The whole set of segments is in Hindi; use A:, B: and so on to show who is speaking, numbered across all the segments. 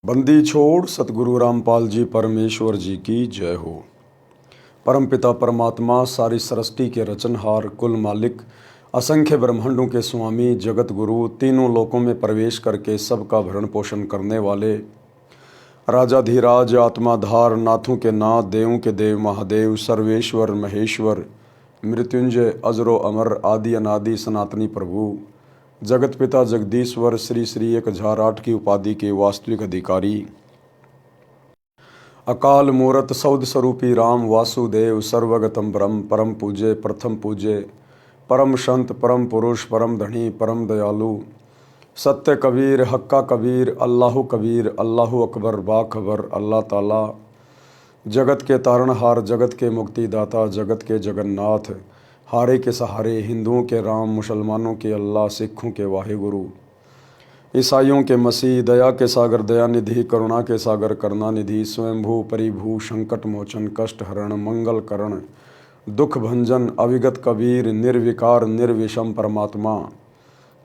A: बंदी छोड़ सतगुरु रामपाल जी परमेश्वर जी की जय हो। परमपिता परमात्मा सारी सृष्टि के रचनहार, कुल मालिक, असंख्य ब्रह्मांडों के स्वामी, जगत गुरु, तीनों लोकों में प्रवेश करके सबका भरण पोषण करने वाले राजाधिराज, आत्माधार, नाथों के नाथ, देवों के देव, महादेव, सर्वेश्वर, महेश्वर, मृत्युंजय, अजरो अमर, आदि अनादि सनातनी प्रभु, जगत पिता जगदीश्वर, श्री श्री 1008 की उपाधि के वास्तविक अधिकारी, अकाल मूरत सौद स्वरूपी राम वासुदेव, सर्वगतम ब्रह्म, परम पूज्य, प्रथम पूज्य, परम संत, परम पुरुष, परम धनी, परम दयालु, सत्य कबीर, हक्का कबीर, अल्लाह कबीर, अल्लाह अकबर, बाखबर, अल्लाह ताला, जगत के तारणहार, जगत के मुक्तिदाता, जगत के जगन्नाथ, हारे के सहारे, हिंदुओं के राम, मुसलमानों के अल्लाह, सिखों के वाहेगुरु, ईसाइयों के मसीह, दया के सागर दयानिधि, करुणा के सागर करुणानिधि, स्वयंभू परिभू, संकट मोचन, कष्ट हरण, मंगल करण, दुख भंजन, अविगत कबीर, निर्विकार निर्विषम परमात्मा,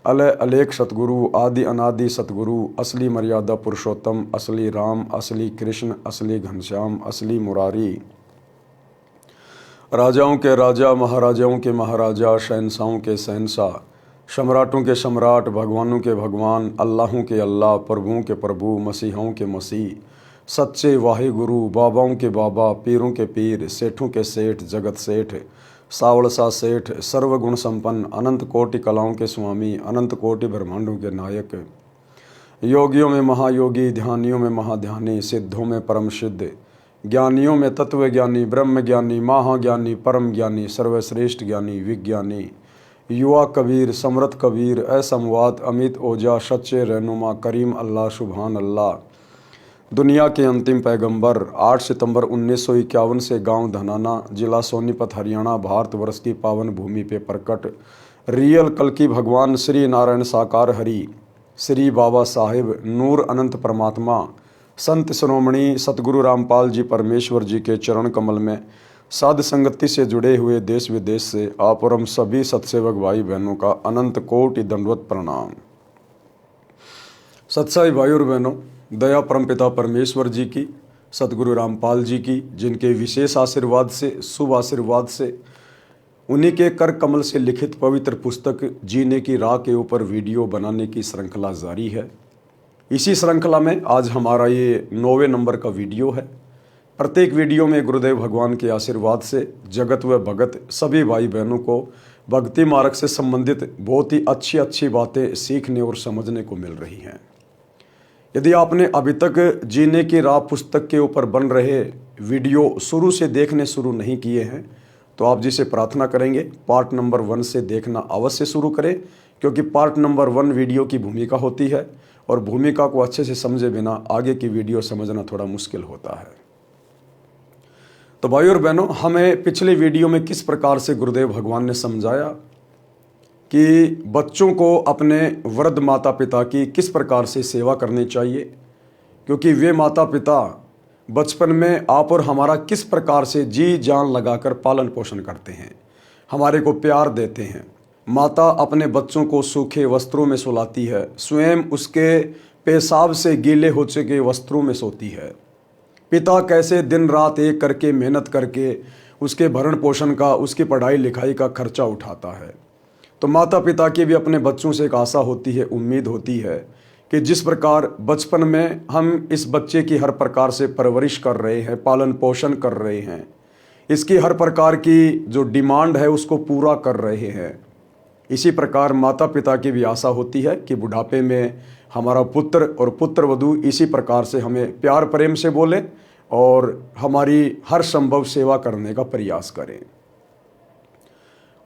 A: अलय अलेख सतगुरु, आदि अनादि सतगुरु, असली मर्यादा पुरुषोत्तम, असली राम, असली कृष्ण, असली घनश्याम, असली मुरारी, राजाओं के राजा, महाराजाओं के महाराजा, शहंशाहों के शहंशाह, सम्राटों के सम्राट, भगवानों के भगवान, अल्लाहों के अल्लाह, प्रभुओं के प्रभु, मसीहों के मसीह, सच्चे वाहिगुरु, बाबाओं के बाबा, पीरों के पीर, सेठों के सेठ, जगत सेठ, सावड़सा सेठ, सर्वगुण संपन्न, अनंत कोटि कलाओं के स्वामी, अनंत कोटि ब्रह्मांडों के नायक, योगियों में महायोगी, ध्यानियों में महाध्यानी, सिद्धों में परम सिद्ध, ज्ञानियों में तत्व ज्ञानी, ब्रह्म ज्ञानी, महाज्ञानी, परम ज्ञानी, सर्वश्रेष्ठ ज्ञानी, विज्ञानी, युवा कबीर, समृत कबीर, असमवात, अमित ओजा, सच्चे रहनुमा, करीम अल्लाह, सुभान अल्लाह, दुनिया के अंतिम पैगंबर, 8 सितंबर 1951 से गांव धनाना, जिला सोनीपत, हरियाणा, भारतवर्ष की पावन भूमि पे प्रकट रियल कल की भगवान श्री नारायण साकार हरि, श्री बाबा साहिब नूर अनंत परमात्मा, संत श्रोमणी सतगुरु रामपाल जी परमेश्वर जी के चरण कमल में साध संगति से जुड़े हुए देश विदेश से आप और हम सभी सत्सेवक भाई बहनों का अनंत कोटि दंडवत प्रणाम। सत्साई भाई और बहनों, दया परमपिता परमेश्वर जी की, सतगुरु रामपाल जी की, जिनके विशेष आशीर्वाद से, शुभ आशीर्वाद से, उन्हीं के कर कमल से लिखित पवित्र पुस्तक जीने की राह के ऊपर वीडियो बनाने की श्रृंखला जारी है। इसी श्रृंखला में आज हमारा ये 9वें नंबर का वीडियो है। प्रत्येक वीडियो में गुरुदेव भगवान के आशीर्वाद से जगत व भगत सभी भाई बहनों को भक्ति मार्ग से संबंधित बहुत ही अच्छी अच्छी बातें सीखने और समझने को मिल रही हैं। यदि आपने अभी तक जीने की राह पुस्तक के ऊपर बन रहे वीडियो शुरू से देखने शुरू नहीं किए हैं तो आप जिसे प्रार्थना करेंगे पार्ट नंबर 1 से देखना अवश्य शुरू करें, क्योंकि पार्ट नंबर 1 वीडियो की भूमिका होती है और भूमिका को अच्छे से समझे बिना आगे की वीडियो समझना थोड़ा मुश्किल होता है। तो भाई और बहनों, हमें पिछले वीडियो में किस प्रकार से गुरुदेव भगवान ने समझाया कि बच्चों को अपने वृद्ध माता पिता की किस प्रकार से सेवा करनी चाहिए, क्योंकि वे माता पिता बचपन में आप और हमारा किस प्रकार से जी जान लगाकर पालन पोषण करते हैं, हमारे को प्यार देते हैं। माता अपने बच्चों को सूखे वस्त्रों में सुलाती है, स्वयं उसके पेशाब से गीले हो चुके वस्त्रों में सोती है। पिता कैसे दिन रात एक करके मेहनत करके उसके भरण पोषण का, उसकी पढ़ाई लिखाई का खर्चा उठाता है। तो माता पिता की भी अपने बच्चों से एक आशा होती है, उम्मीद होती है कि जिस प्रकार बचपन में हम इस बच्चे की हर प्रकार से परवरिश कर रहे हैं, पालन पोषण कर रहे हैं, इसकी हर प्रकार की जो डिमांड है उसको पूरा कर रहे हैं, इसी प्रकार माता पिता की भी आशा होती है कि बुढ़ापे में हमारा पुत्र और पुत्र वधू इसी प्रकार से हमें प्यार प्रेम से बोले और हमारी हर संभव सेवा करने का प्रयास करें।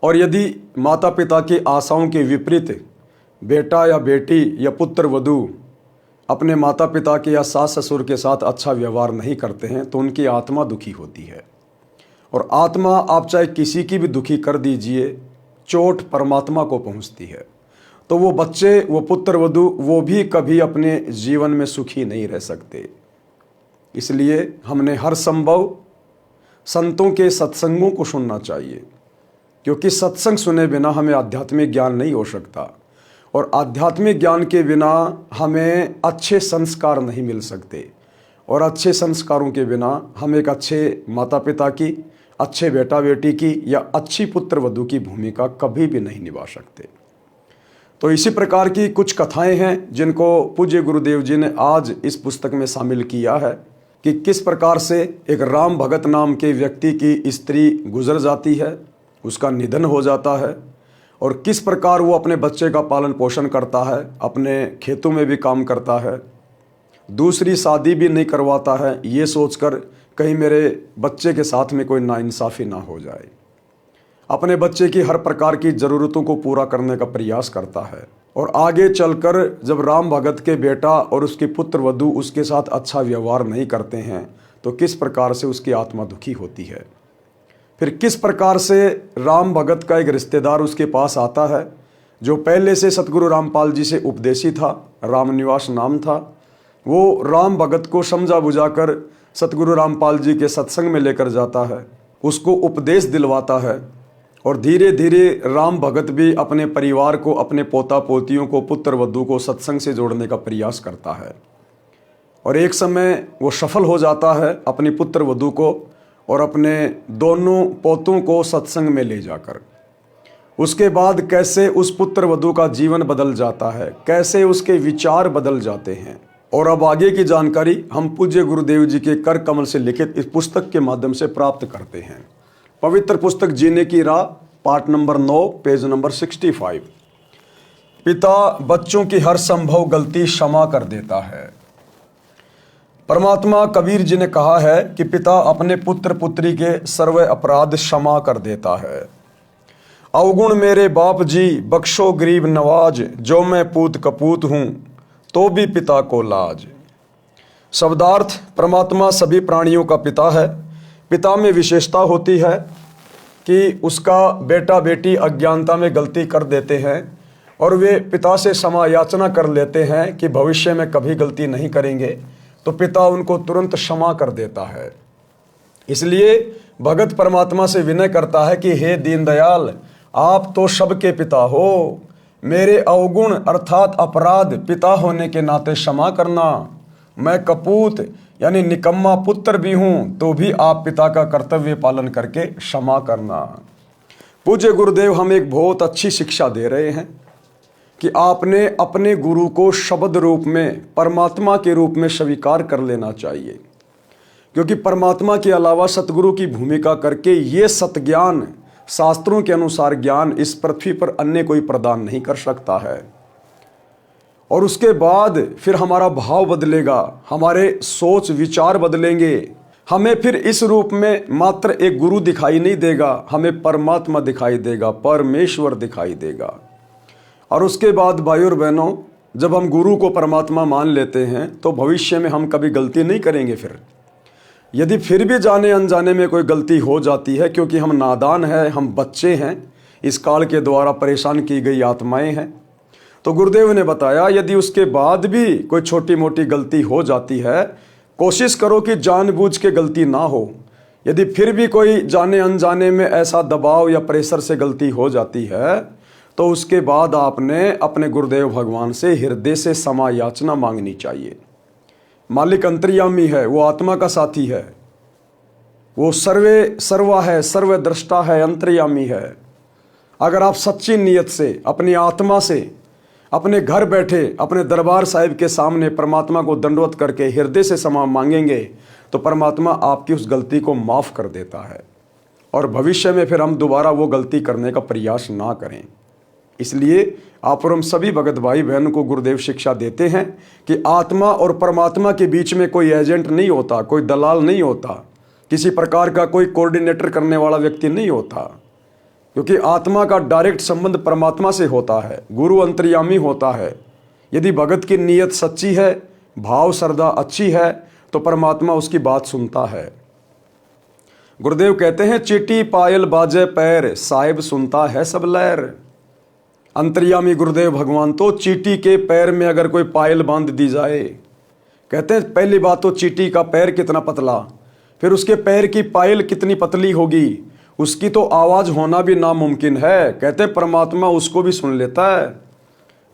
A: और यदि माता पिता की आशाओं के विपरीत बेटा या बेटी या पुत्र वधू अपने माता पिता के या सास ससुर के साथ अच्छा व्यवहार नहीं करते हैं तो उनकी आत्मा दुखी होती है, और आत्मा आप चाहे किसी की भी दुखी कर दीजिए, चोट परमात्मा को पहुंचती है। तो वो बच्चे, वो पुत्र वधू, वो भी कभी अपने जीवन में सुखी नहीं रह सकते। इसलिए हमने हर संभव संतों के सत्संगों को सुनना चाहिए, क्योंकि सत्संग सुने बिना हमें आध्यात्मिक ज्ञान नहीं हो सकता। और आध्यात्मिक ज्ञान के बिना हमें अच्छे संस्कार नहीं मिल सकते, और अच्छे संस्कारों के बिना हम एक अच्छे माता पिता की, अच्छे बेटा बेटी की या अच्छी पुत्र वधू की भूमिका कभी भी नहीं निभा सकते। तो इसी प्रकार की कुछ कथाएं हैं जिनको पूज्य गुरुदेव जी ने आज इस पुस्तक में शामिल किया है कि किस प्रकार से एक राम भगत नाम के व्यक्ति की स्त्री गुजर जाती है, उसका निधन हो जाता है, और किस प्रकार वो अपने बच्चे का पालन पोषण करता है, अपने खेतों में भी काम करता है, दूसरी शादी भी नहीं करवाता है ये सोचकर कहीं मेरे बच्चे के साथ में कोई नाइंसाफ़ी ना हो जाए। अपने बच्चे की हर प्रकार की ज़रूरतों को पूरा करने का प्रयास करता है, और आगे चलकर जब राम भगत के बेटा और उसके पुत्र वधू उसके साथ अच्छा व्यवहार नहीं करते हैं तो किस प्रकार से उसकी आत्मा दुखी होती है। फिर किस प्रकार से राम भगत का एक रिश्तेदार उसके पास आता है जो पहले से सतगुरु रामपाल जी से उपदेशी था, रामनिवास नाम था। वो राम भगत को समझा बुझाकर सतगुरु रामपाल जी के सत्संग में लेकर जाता है, उसको उपदेश दिलवाता है, और धीरे धीरे राम भगत भी अपने परिवार को, अपने पोता पोतियों को, पुत्र वधू को सत्संग से जोड़ने का प्रयास करता है। और एक समय वो सफल हो जाता है अपनी पुत्र वधू को और अपने दोनों पोतों को सत्संग में ले जाकर। उसके बाद कैसे उस पुत्र वधू का जीवन बदल जाता है, कैसे उसके विचार बदल जाते हैं, और अब आगे की जानकारी हम पूज्य गुरुदेव जी के कर कमल से लिखित इस पुस्तक के माध्यम से प्राप्त करते हैं। पवित्र पुस्तक जीने की राह, पार्ट नंबर 9, पेज नंबर 65। पिता बच्चों की हर संभव गलती क्षमा कर देता है। परमात्मा कबीर जी ने कहा है कि पिता अपने पुत्र पुत्री के सर्व अपराध क्षमा कर देता है। अवगुण मेरे बाप जी बख्शो गरीब नवाज, जो मैं पूत कपूत हूँ तो भी पिता को लाज। शब्दार्थ, परमात्मा सभी प्राणियों का पिता है। पिता में विशेषता होती है कि उसका बेटा बेटी अज्ञानता में गलती कर देते हैं और वे पिता से क्षमा याचना कर लेते हैं कि भविष्य में कभी गलती नहीं करेंगे, तो पिता उनको तुरंत क्षमा कर देता है। इसलिए भगत परमात्मा से विनय करता है कि हे दीनदयाल, आप तो सबके पिता हो, मेरे अवगुण अर्थात अपराध पिता होने के नाते क्षमा करना। मैं कपूत यानी निकम्मा पुत्र भी हूँ तो भी आप पिता का कर्तव्य पालन करके क्षमा करना। पूज्य गुरुदेव हमें एक बहुत अच्छी शिक्षा दे रहे हैं कि आपने अपने गुरु को शब्द रूप में, परमात्मा के रूप में स्वीकार कर लेना चाहिए, क्योंकि परमात्मा के अलावा सतगुरु की भूमिका करके ये सतज्ञान, शास्त्रों के अनुसार ज्ञान इस पृथ्वी पर अन्य कोई प्रदान नहीं कर सकता है। और उसके बाद फिर हमारा भाव बदलेगा, हमारे सोच विचार बदलेंगे, हमें फिर इस रूप में मात्र एक गुरु दिखाई नहीं देगा, हमें परमात्मा दिखाई देगा, परमेश्वर दिखाई देगा। और उसके बाद भाइयों और बहनों, जब हम गुरु को परमात्मा मान लेते हैं तो भविष्य में हम कभी गलती नहीं करेंगे। फिर यदि फिर भी जाने अनजाने में कोई गलती हो जाती है, क्योंकि हम नादान हैं, हम बच्चे हैं, इस काल के द्वारा परेशान की गई आत्माएं हैं, तो गुरुदेव ने बताया यदि उसके बाद भी कोई छोटी मोटी गलती हो जाती है, कोशिश करो कि जानबूझ के गलती ना हो। यदि फिर भी कोई जाने अनजाने में ऐसा दबाव या प्रेशर से गलती हो जाती है, तो उसके बाद आपने अपने गुरुदेव भगवान से हृदय से क्षमा याचना मांगनी चाहिए। मालिक अंतर्यामी है, वो आत्मा का साथी है, वो सर्वा है, सर्वद्रष्टा है, अंतर्यामी है। अगर आप सच्ची नीयत से, अपनी आत्मा से, अपने घर बैठे अपने दरबार साहिब के सामने परमात्मा को दंडवत करके हृदय से क्षमा मांगेंगे, तो परमात्मा आपकी उस गलती को माफ़ कर देता है, और भविष्य में फिर हम दोबारा वो गलती करने का प्रयास ना करें। इसलिए आप और हम सभी भगत भाई बहन को गुरुदेव शिक्षा देते हैं कि आत्मा और परमात्मा के बीच में कोई एजेंट नहीं होता, कोई दलाल नहीं होता, किसी प्रकार का कोई कोऑर्डिनेटर करने वाला व्यक्ति नहीं होता, क्योंकि आत्मा का डायरेक्ट संबंध परमात्मा से होता है, गुरु अंतर्यामी होता है। यदि भगत की नीयत सच्ची है, भाव श्रद्धा अच्छी है, तो परमात्मा उसकी बात सुनता है। गुरुदेव कहते हैं चीटी पायल बाजे पैर, साहिब सुनता है सब लहर। अंतर्यामी गुरुदेव भगवान तो चीटी के पैर में अगर कोई पायल बांध दी जाए, कहते हैं पहली बात तो चीटी का पैर कितना पतला, फिर उसके पैर की पायल कितनी पतली होगी, उसकी तो आवाज़ होना भी नामुमकिन है। कहते हैं परमात्मा उसको भी सुन लेता है।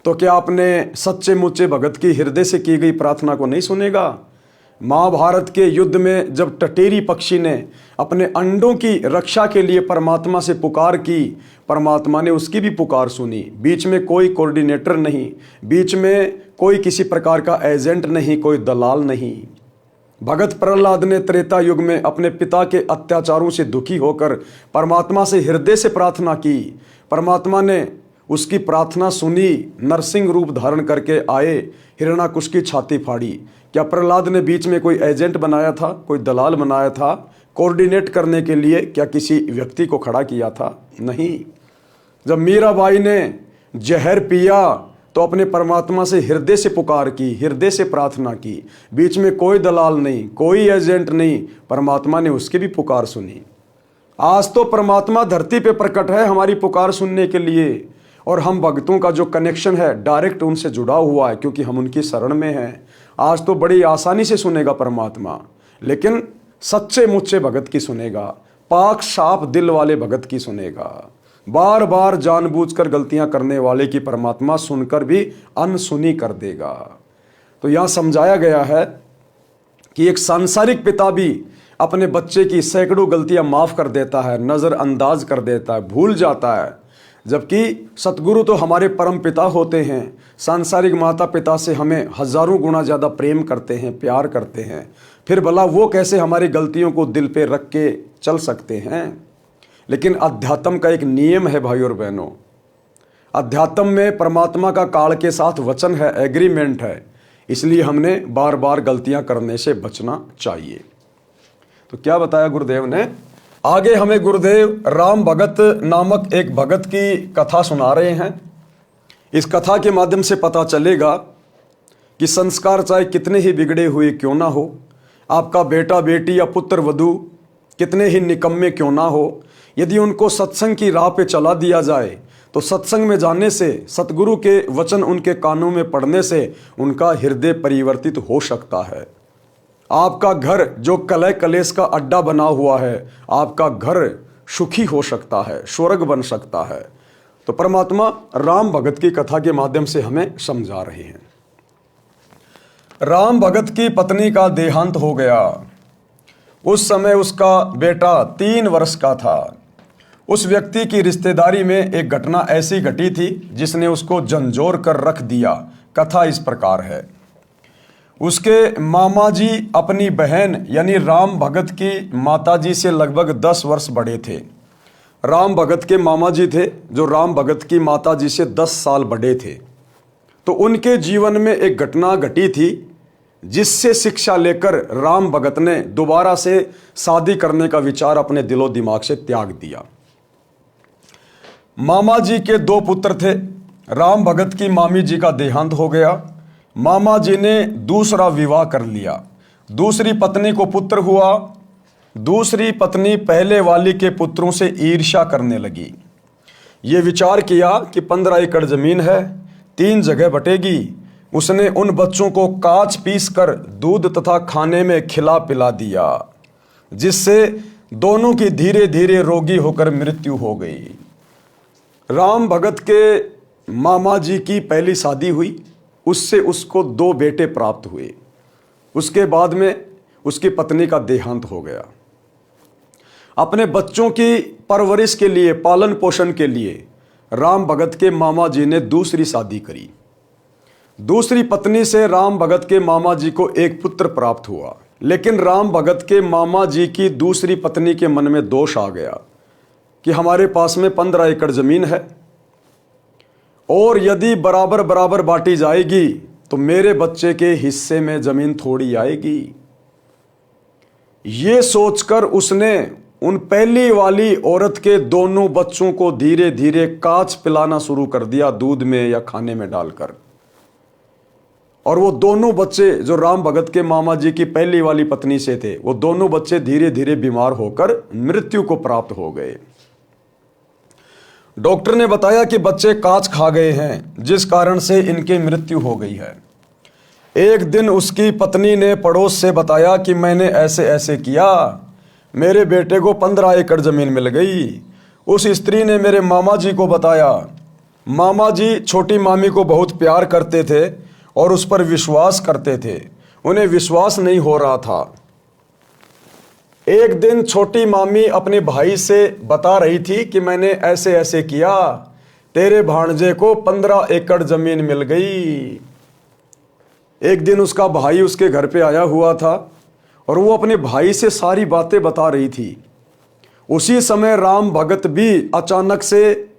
A: तो क्या अपने सच्चे मुच्चे भगत की हृदय से की गई प्रार्थना को नहीं सुनेगा? महाभारत के युद्ध में जब टटेरी पक्षी ने अपने अंडों की रक्षा के लिए परमात्मा से पुकार की, परमात्मा ने उसकी भी पुकार सुनी। बीच में कोई कोऑर्डिनेटर नहीं, बीच में कोई किसी प्रकार का एजेंट नहीं, कोई दलाल नहीं। भगत प्रहलाद ने त्रेता युग में अपने पिता के अत्याचारों से दुखी होकर परमात्मा से हृदय से प्रार्थना की। परमात्मा ने उसकी प्रार्थना सुनी, नरसिंह रूप धारण करके आए, हिरण्याकुश की छाती फाड़ी। क्या प्रहलाद ने बीच में कोई एजेंट बनाया था, कोई दलाल बनाया था कोऑर्डिनेट करने के लिए? क्या किसी व्यक्ति को खड़ा किया था? नहीं। जब मीराबाई ने जहर पिया तो अपने परमात्मा से हृदय से पुकार की, हृदय से प्रार्थना की। बीच में कोई दलाल नहीं, कोई एजेंट नहीं, परमात्मा ने उसकी भी पुकार सुनी। आज तो परमात्मा धरती पे प्रकट है हमारी पुकार सुनने के लिए, और हम भक्तों का जो कनेक्शन है डायरेक्ट उनसे जुड़ा हुआ है, क्योंकि हम उनकी शरण में हैं। आज तो बड़ी आसानी से सुनेगा परमात्मा, लेकिन सच्चे मुच्चे भगत की सुनेगा, पाक साफ दिल वाले भगत की सुनेगा। बार बार जानबूझकर गलतियां करने वाले की परमात्मा सुनकर भी अनसुनी कर देगा। तो यहां समझाया गया है कि एक सांसारिक पिता भी अपने बच्चे की सैकड़ों गलतियां माफ कर देता है, नजरअंदाज कर देता है, भूल जाता है, जबकि सतगुरु तो हमारे परम पिता होते हैं। सांसारिक माता पिता से हमें हजारों गुना ज़्यादा प्रेम करते हैं, प्यार करते हैं, फिर भला वो कैसे हमारी गलतियों को दिल पे रख के चल सकते हैं? लेकिन अध्यात्म का एक नियम है भाई और बहनों, अध्यात्म में परमात्मा का काल के साथ वचन है, एग्रीमेंट है, इसलिए हमने बार बार गलतियां करने से बचना चाहिए। तो क्या बताया गुरुदेव ने? आगे हमें गुरुदेव राम भगत नामक एक भगत की कथा सुना रहे हैं। इस कथा के माध्यम से पता चलेगा कि संस्कार चाहे कितने ही बिगड़े हुए क्यों ना हो, आपका बेटा बेटी या पुत्र वधू कितने ही निकम्मे क्यों ना हो, यदि उनको सत्संग की राह पे चला दिया जाए तो सत्संग में जाने से, सतगुरु के वचन उनके कानों में पढ़ने से उनका हृदय परिवर्तित हो सकता है। आपका घर जो कलह कलेश का अड्डा बना हुआ है, आपका घर सुखी हो सकता है, स्वर्ग बन सकता है। तो परमात्मा राम भगत की कथा के माध्यम से हमें समझा रहे हैं। राम भगत की पत्नी का देहांत हो गया। उस समय उसका बेटा 3 वर्ष का था। उस व्यक्ति की रिश्तेदारी में एक घटना ऐसी घटी थी जिसने उसको झंझोर कर रख दिया। कथा इस प्रकार है। उसके मामा जी अपनी बहन यानी राम भगत की माताजी से लगभग 10 वर्ष बड़े थे। राम भगत के मामा जी थे जो राम भगत की माताजी से 10 साल बड़े थे। तो उनके जीवन में एक घटना घटी थी जिससे शिक्षा लेकर राम भगत ने दोबारा से शादी करने का विचार अपने दिलो दिमाग से त्याग दिया। मामा जी के 2 पुत्र थे। राम भगत की मामी जी का देहांत हो गया। मामा जी ने दूसरा विवाह कर लिया। दूसरी पत्नी को पुत्र हुआ। दूसरी पत्नी पहले वाली के पुत्रों से ईर्ष्या करने लगी। ये विचार किया कि 15 एकड़ जमीन है, 3 जगह बटेगी। उसने उन बच्चों को काच पीस कर दूध तथा खाने में खिला पिला दिया, जिससे दोनों की धीरे धीरे रोगी होकर मृत्यु हो गई। राम भगत के मामा जी की पहली शादी हुई, उससे उसको 2 बेटे प्राप्त हुए। उसके बाद में उसकी पत्नी का देहांत हो गया। अपने बच्चों की परवरिश के लिए, पालन पोषण के लिए राम भगत के मामा जी ने दूसरी शादी करी। दूसरी पत्नी से राम भगत के मामा जी को एक पुत्र प्राप्त हुआ। लेकिन राम भगत के मामा जी की दूसरी पत्नी के मन में दोष आ गया कि हमारे पास में 15 एकड़ जमीन है और यदि बराबर बराबर बांटी जाएगी तो मेरे बच्चे के हिस्से में जमीन थोड़ी आएगी। ये सोचकर उसने उन पहली वाली औरत के दोनों बच्चों को धीरे धीरे काच पिलाना शुरू कर दिया, दूध में या खाने में डालकर। और वो दोनों बच्चे जो राम भगत के मामा जी की पहली वाली पत्नी से थे, वो दोनों बच्चे धीरे धीरे बीमार होकर मृत्यु को प्राप्त हो गए। डॉक्टर ने बताया कि बच्चे काच खा गए हैं, जिस कारण से इनकी मृत्यु हो गई है। एक दिन उसकी पत्नी ने पड़ोस से बताया कि मैंने ऐसे ऐसे किया, मेरे बेटे को 15 एकड़ जमीन मिल गई। उस स्त्री ने मेरे मामा जी को बताया। मामा जी छोटी मामी को बहुत प्यार करते थे और उस पर विश्वास करते थे। उन्हें विश्वास नहीं हो रहा था। एक दिन छोटी मामी अपने भाई से बता रही थी कि मैंने ऐसे ऐसे किया, तेरे भांजे को 15 एकड़ जमीन मिल गई। एक दिन उसका भाई उसके घर पे आया हुआ था और वो अपने भाई से सारी बातें बता रही थी। उसी समय राम भगत भी अचानक से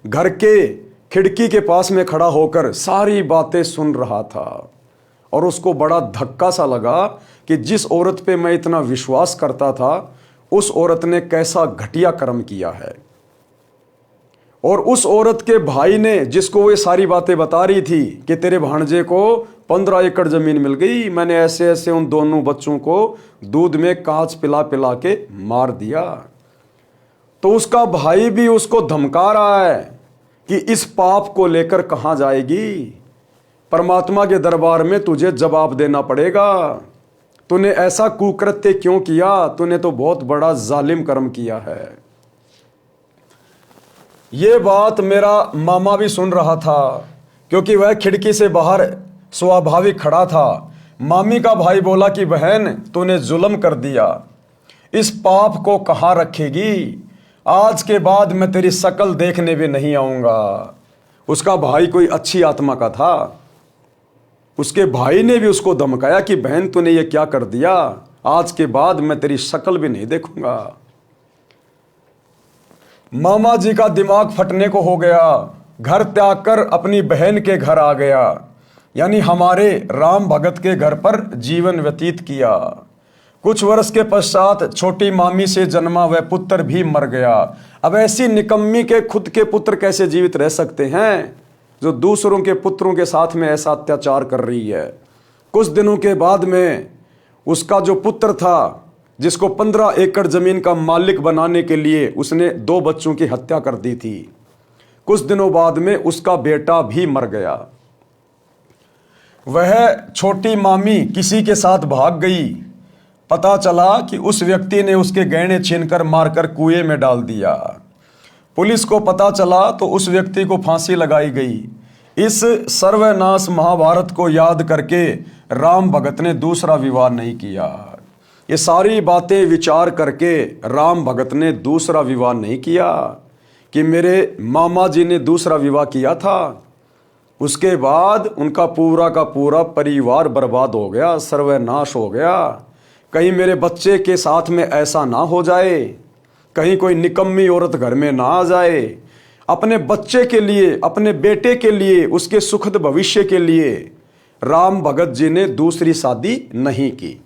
A: घर के खिड़की के पास में खड़ा होकर सारी बातें सुन रहा था और उसको बड़ा धक्का सा लगा कि जिस औरत पे मैं इतना विश्वास करता था उस औरत ने कैसा घटिया कर्म किया है। और उस औरत के भाई ने, जिसको वो सारी बातें बता रही थी कि तेरे भांजे को 15 एकड़ जमीन मिल गई, मैंने ऐसे ऐसे उन दोनों बच्चों को दूध में कांच पिला पिला के मार दिया, तो उसका भाई भी उसको धमका रहा है कि इस पाप को लेकर कहां जाएगी, परमात्मा के दरबार में तुझे जवाब देना पड़ेगा। तूने ऐसा कुकृत्य क्यों किया, तूने तो बहुत बड़ा जालिम कर्म किया है। ये बात मेरा मामा भी सुन रहा था क्योंकि वह खिड़की से बाहर स्वाभाविक खड़ा था। मामी का भाई बोला कि बहन तूने जुल्म कर दिया, इस पाप को कहाँ रखेगी, आज के बाद मैं तेरी शक्ल देखने भी नहीं आऊंगा। उसका भाई कोई अच्छी आत्मा का था। उसके भाई ने भी उसको धमकाया कि बहन तूने ये क्या कर दिया, आज के बाद मैं तेरी शक्ल भी नहीं देखूंगा। मामा जी का दिमाग फटने को हो गया, घर त्याग कर अपनी बहन के घर आ गया, यानी हमारे राम भगत के घर पर जीवन व्यतीत किया। कुछ वर्ष के पश्चात छोटी मामी से जन्मा वह पुत्र भी मर गया। अब ऐसी निकम्मी के खुद के पुत्र कैसे जीवित रह सकते हैं जो दूसरों के पुत्रों के साथ में ऐसा अत्याचार कर रही है। कुछ दिनों के बाद में उसका जो पुत्र था, जिसको 15 एकड़ जमीन का मालिक बनाने के लिए उसने 2 बच्चों की हत्या कर दी थी, कुछ दिनों बाद में उसका बेटा भी मर गया। वह छोटी मामी किसी के साथ भाग गई। पता चला कि उस व्यक्ति ने उसके गहने छीनकर मारकर कुएं में डाल दिया। पुलिस को पता चला तो उस व्यक्ति को फांसी लगाई गई। इस सर्वनाश महाभारत को याद करके राम भगत ने दूसरा विवाह नहीं किया। ये सारी बातें विचार करके राम भगत ने दूसरा विवाह नहीं किया कि मेरे मामा जी ने दूसरा विवाह किया था, उसके बाद उनका पूरा का पूरा परिवार बर्बाद हो गया, सर्वनाश हो गया। कहीं मेरे बच्चे के साथ में ऐसा ना हो जाए, कहीं कोई निकम्मी औरत घर में ना आ जाए। अपने बच्चे के लिए, अपने बेटे के लिए, उसके सुखद भविष्य के लिए राम भगत जी ने दूसरी शादी नहीं की।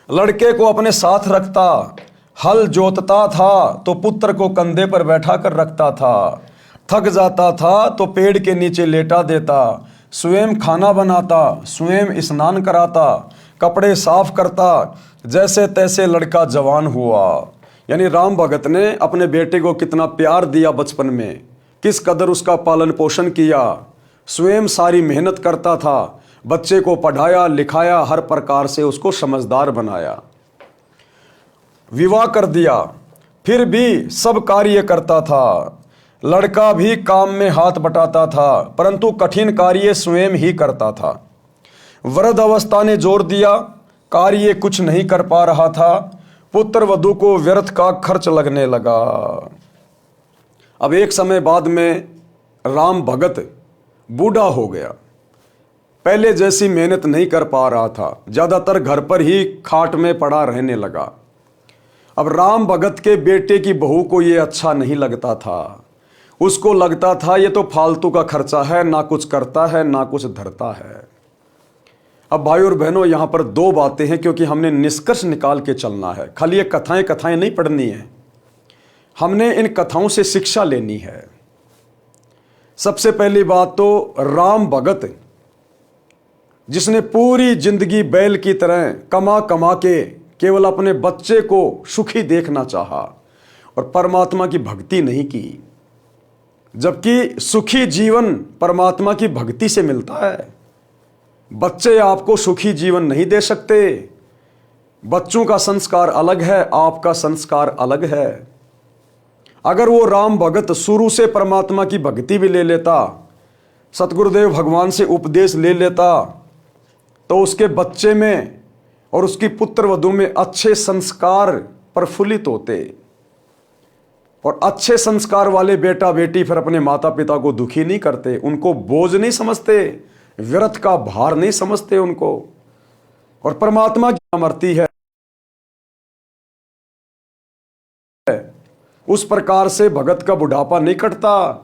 A: लड़के को अपने साथ रखता, हल जोतता था तो पुत्र को कंधे पर बैठा कर रखता था, थक जाता था तो पेड़ के नीचे लेटा देता, स्वयं खाना बनाता, स्वयं स्नान कराता, कपड़े साफ करता, जैसे तैसे लड़का जवान हुआ। यानी राम भगत ने अपने बेटे को कितना प्यार दिया बचपन में, किस कदर उसका पालन पोषण किया, स्वयं सारी मेहनत करता था, बच्चे को पढ़ाया लिखाया, हर प्रकार से उसको समझदार बनाया। विवाह कर दिया, फिर भी सब कार्य करता था। लड़का भी काम में हाथ बटाता था, परंतु कठिन कार्य स्वयं ही करता था। वृद्ध अवस्था ने जोर दिया, कार्य कुछ नहीं कर पा रहा था, पुत्र वधू को व्यर्थ का खर्च लगने लगा। अब एक समय बाद में राम भगत बूढ़ा हो गया, पहले जैसी मेहनत नहीं कर पा रहा था, ज्यादातर घर पर ही खाट में पड़ा रहने लगा। अब राम भगत के बेटे की बहू को ये अच्छा नहीं लगता था। उसको लगता था ये तो फालतू का खर्चा है, ना कुछ करता है ना कुछ धरता है। अब भाई और बहनों, यहां पर 2 बातें हैं क्योंकि हमने निष्कर्ष निकाल के चलना है। खाली ये कथाएं नहीं पढ़नी है, हमने इन कथाओं से शिक्षा लेनी है। सबसे पहली बात तो राम भगत, जिसने पूरी जिंदगी बैल की तरह कमा कमा के केवल अपने बच्चे को सुखी देखना चाहा और परमात्मा की भक्ति नहीं की, जबकि सुखी जीवन परमात्मा की भक्ति से मिलता है। बच्चे आपको सुखी जीवन नहीं दे सकते। बच्चों का संस्कार अलग है, आपका संस्कार अलग है। अगर वो राम भगत शुरू से परमात्मा की भक्ति भी ले लेता, सतगुरुदेव भगवान से उपदेश ले लेता, तो उसके बच्चे में और उसकी पुत्र वधू में अच्छे संस्कार प्रफुल्लित होते, और अच्छे संस्कार वाले बेटा बेटी फिर अपने माता पिता को दुखी नहीं करते, उनको बोझ नहीं समझते, व्यर्थ का भार नहीं समझते उनको। और परमात्मा की अमरती है, उस प्रकार से भगत का बुढ़ापा नहीं कटता।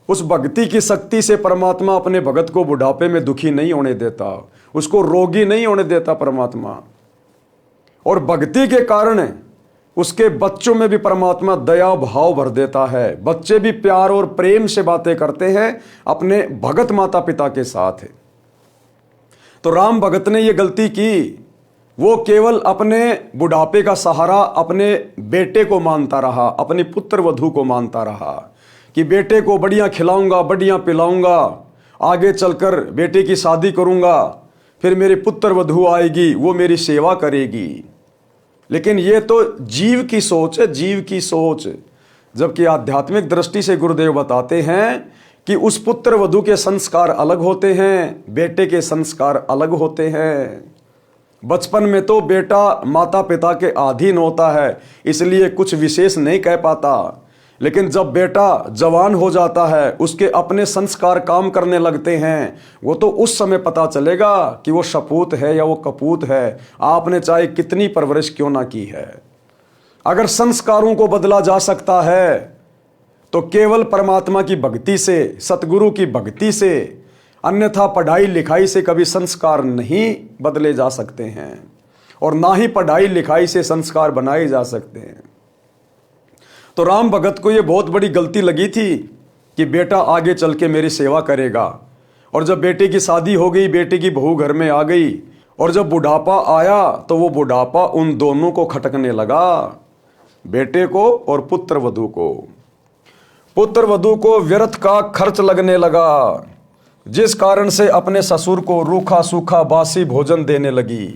A: उस भक्ति की शक्ति से परमात्मा अपने भगत को बुढ़ापे में दुखी नहीं होने देता, उसको रोगी नहीं होने देता परमात्मा। और भक्ति के कारण उसके बच्चों में भी परमात्मा दया भाव भर देता है। बच्चे भी प्यार और प्रेम से बातें करते हैं अपने भगत माता पिता के साथ। तो राम भगत ने यह गलती की, वो केवल अपने बुढ़ापे का सहारा अपने बेटे को मानता रहा, अपनी पुत्र वधू को मानता रहा कि बेटे को बढ़िया खिलाऊंगा, बढ़िया पिलाऊंगा, आगे चलकर बेटे की शादी करूंगा, फिर मेरी पुत्र वधू आएगी, वो मेरी सेवा करेगी। लेकिन ये तो जीव की सोच है, जीव की सोच। जबकि आध्यात्मिक दृष्टि से गुरुदेव बताते हैं कि उस पुत्र वधू के संस्कार अलग होते हैं, बेटे के संस्कार अलग होते हैं। बचपन में तो बेटा माता पिता के अधीन होता है, इसलिए कुछ विशेष नहीं कह पाता। लेकिन जब बेटा जवान हो जाता है, उसके अपने संस्कार काम करने लगते हैं, वो तो उस समय पता चलेगा कि वो सपूत है या वो कपूत है, आपने चाहे कितनी परवरिश क्यों ना की है। अगर संस्कारों को बदला जा सकता है तो केवल परमात्मा की भक्ति से, सतगुरु की भक्ति से, अन्यथा पढ़ाई लिखाई से कभी संस्कार नहीं बदले जा सकते हैं, और ना ही पढ़ाई लिखाई से संस्कार बनाए जा सकते हैं। तो राम भगत को यह बहुत बड़ी गलती लगी थी कि बेटा आगे चल के मेरी सेवा करेगा। और जब बेटे की शादी हो गई, बेटे की बहू घर में आ गई, और जब बुढ़ापा आया तो वो बुढ़ापा उन दोनों को खटकने लगा, बेटे को और पुत्र वधू को। पुत्र वधू को व्यर्थ का खर्च लगने लगा, जिस कारण से अपने ससुर को रूखा सूखा बासी भोजन देने लगी।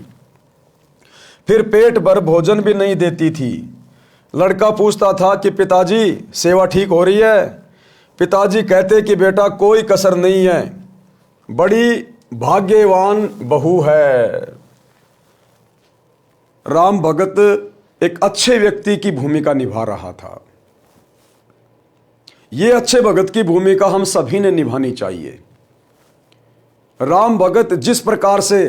A: फिर पेट भर भोजन भी नहीं देती थी। लड़का पूछता था कि पिताजी सेवा ठीक हो रही है? पिताजी कहते कि बेटा कोई कसर नहीं है, बड़ी भाग्यवान बहू है। राम भगत एक अच्छे व्यक्ति की भूमिका निभा रहा था। ये अच्छे भगत की भूमिका हम सभी ने निभानी चाहिए। राम भगत जिस प्रकार से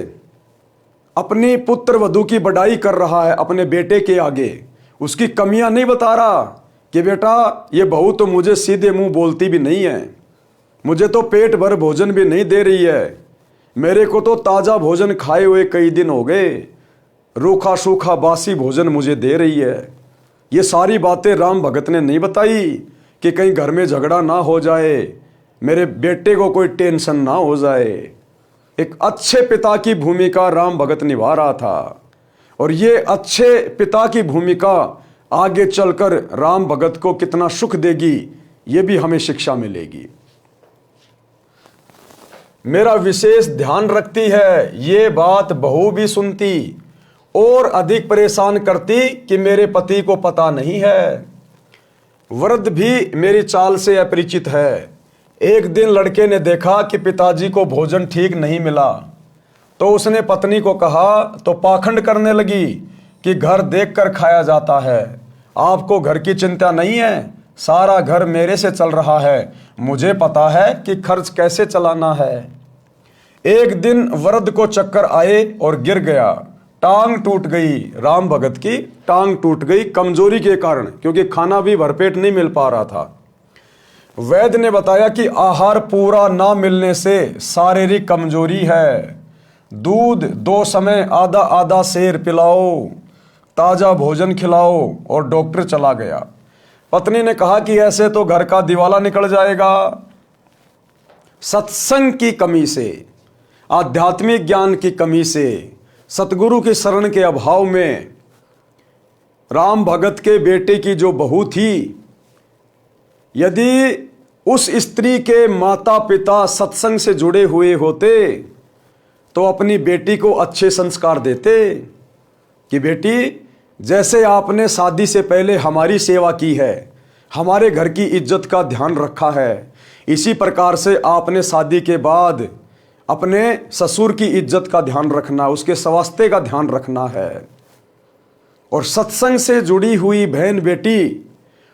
A: अपनी पुत्र वधू की बड़ाई कर रहा है अपने बेटे के आगे, उसकी कमियां नहीं बता रहा कि बेटा ये बहू तो मुझे सीधे मुंह बोलती भी नहीं है, मुझे तो पेट भर भोजन भी नहीं दे रही है, मेरे को तो ताज़ा भोजन खाए हुए कई दिन हो गए, रूखा सूखा बासी भोजन मुझे दे रही है। ये सारी बातें राम भगत ने नहीं बताई कि कहीं घर में झगड़ा ना हो जाए, मेरे बेटे को कोई टेंशन ना हो जाए। एक अच्छे पिता की भूमिका राम भगत निभा रहा था, और ये अच्छे पिता की भूमिका आगे चलकर राम भगत को कितना सुख देगी, ये भी हमें शिक्षा मिलेगी। मेरा विशेष ध्यान रखती है, ये बात बहू भी सुनती और अधिक परेशान करती कि मेरे पति को पता नहीं है। वृद्ध भी मेरी चाल से अपरिचित है। एक दिन लड़के ने देखा कि पिताजी को भोजन ठीक नहीं मिला, तो उसने पत्नी को कहा तो पाखंड करने लगी कि घर देखकर खाया जाता है, आपको घर की चिंता नहीं है, सारा घर मेरे से चल रहा है, मुझे पता है कि खर्च कैसे चलाना है। एक दिन वृद्ध को चक्कर आए और गिर गया, टांग टूट गई। राम भगत की टांग टूट गई कमजोरी के कारण, क्योंकि खाना भी भरपेट नहीं मिल पा रहा था। वैद्य ने बताया कि आहार पूरा ना मिलने से शारीरिक कमजोरी है, दूध 2 समय आधा आधा सेर पिलाओ, ताजा भोजन खिलाओ, और डॉक्टर चला गया। पत्नी ने कहा कि ऐसे तो घर का दिवाला निकल जाएगा। सत्संग की कमी से, आध्यात्मिक ज्ञान की कमी से, सतगुरु की शरण के अभाव में राम भगत के बेटे की जो बहू थी, यदि उस स्त्री के माता पिता सत्संग से जुड़े हुए होते तो अपनी बेटी को अच्छे संस्कार देते कि बेटी, जैसे आपने शादी से पहले हमारी सेवा की है, हमारे घर की इज्जत का ध्यान रखा है। इसी प्रकार से आपने शादी के बाद अपने ससुर की इज्जत का ध्यान रखना, उसके स्वास्थ्य का ध्यान रखना है। और सत्संग से जुड़ी हुई बहन बेटी,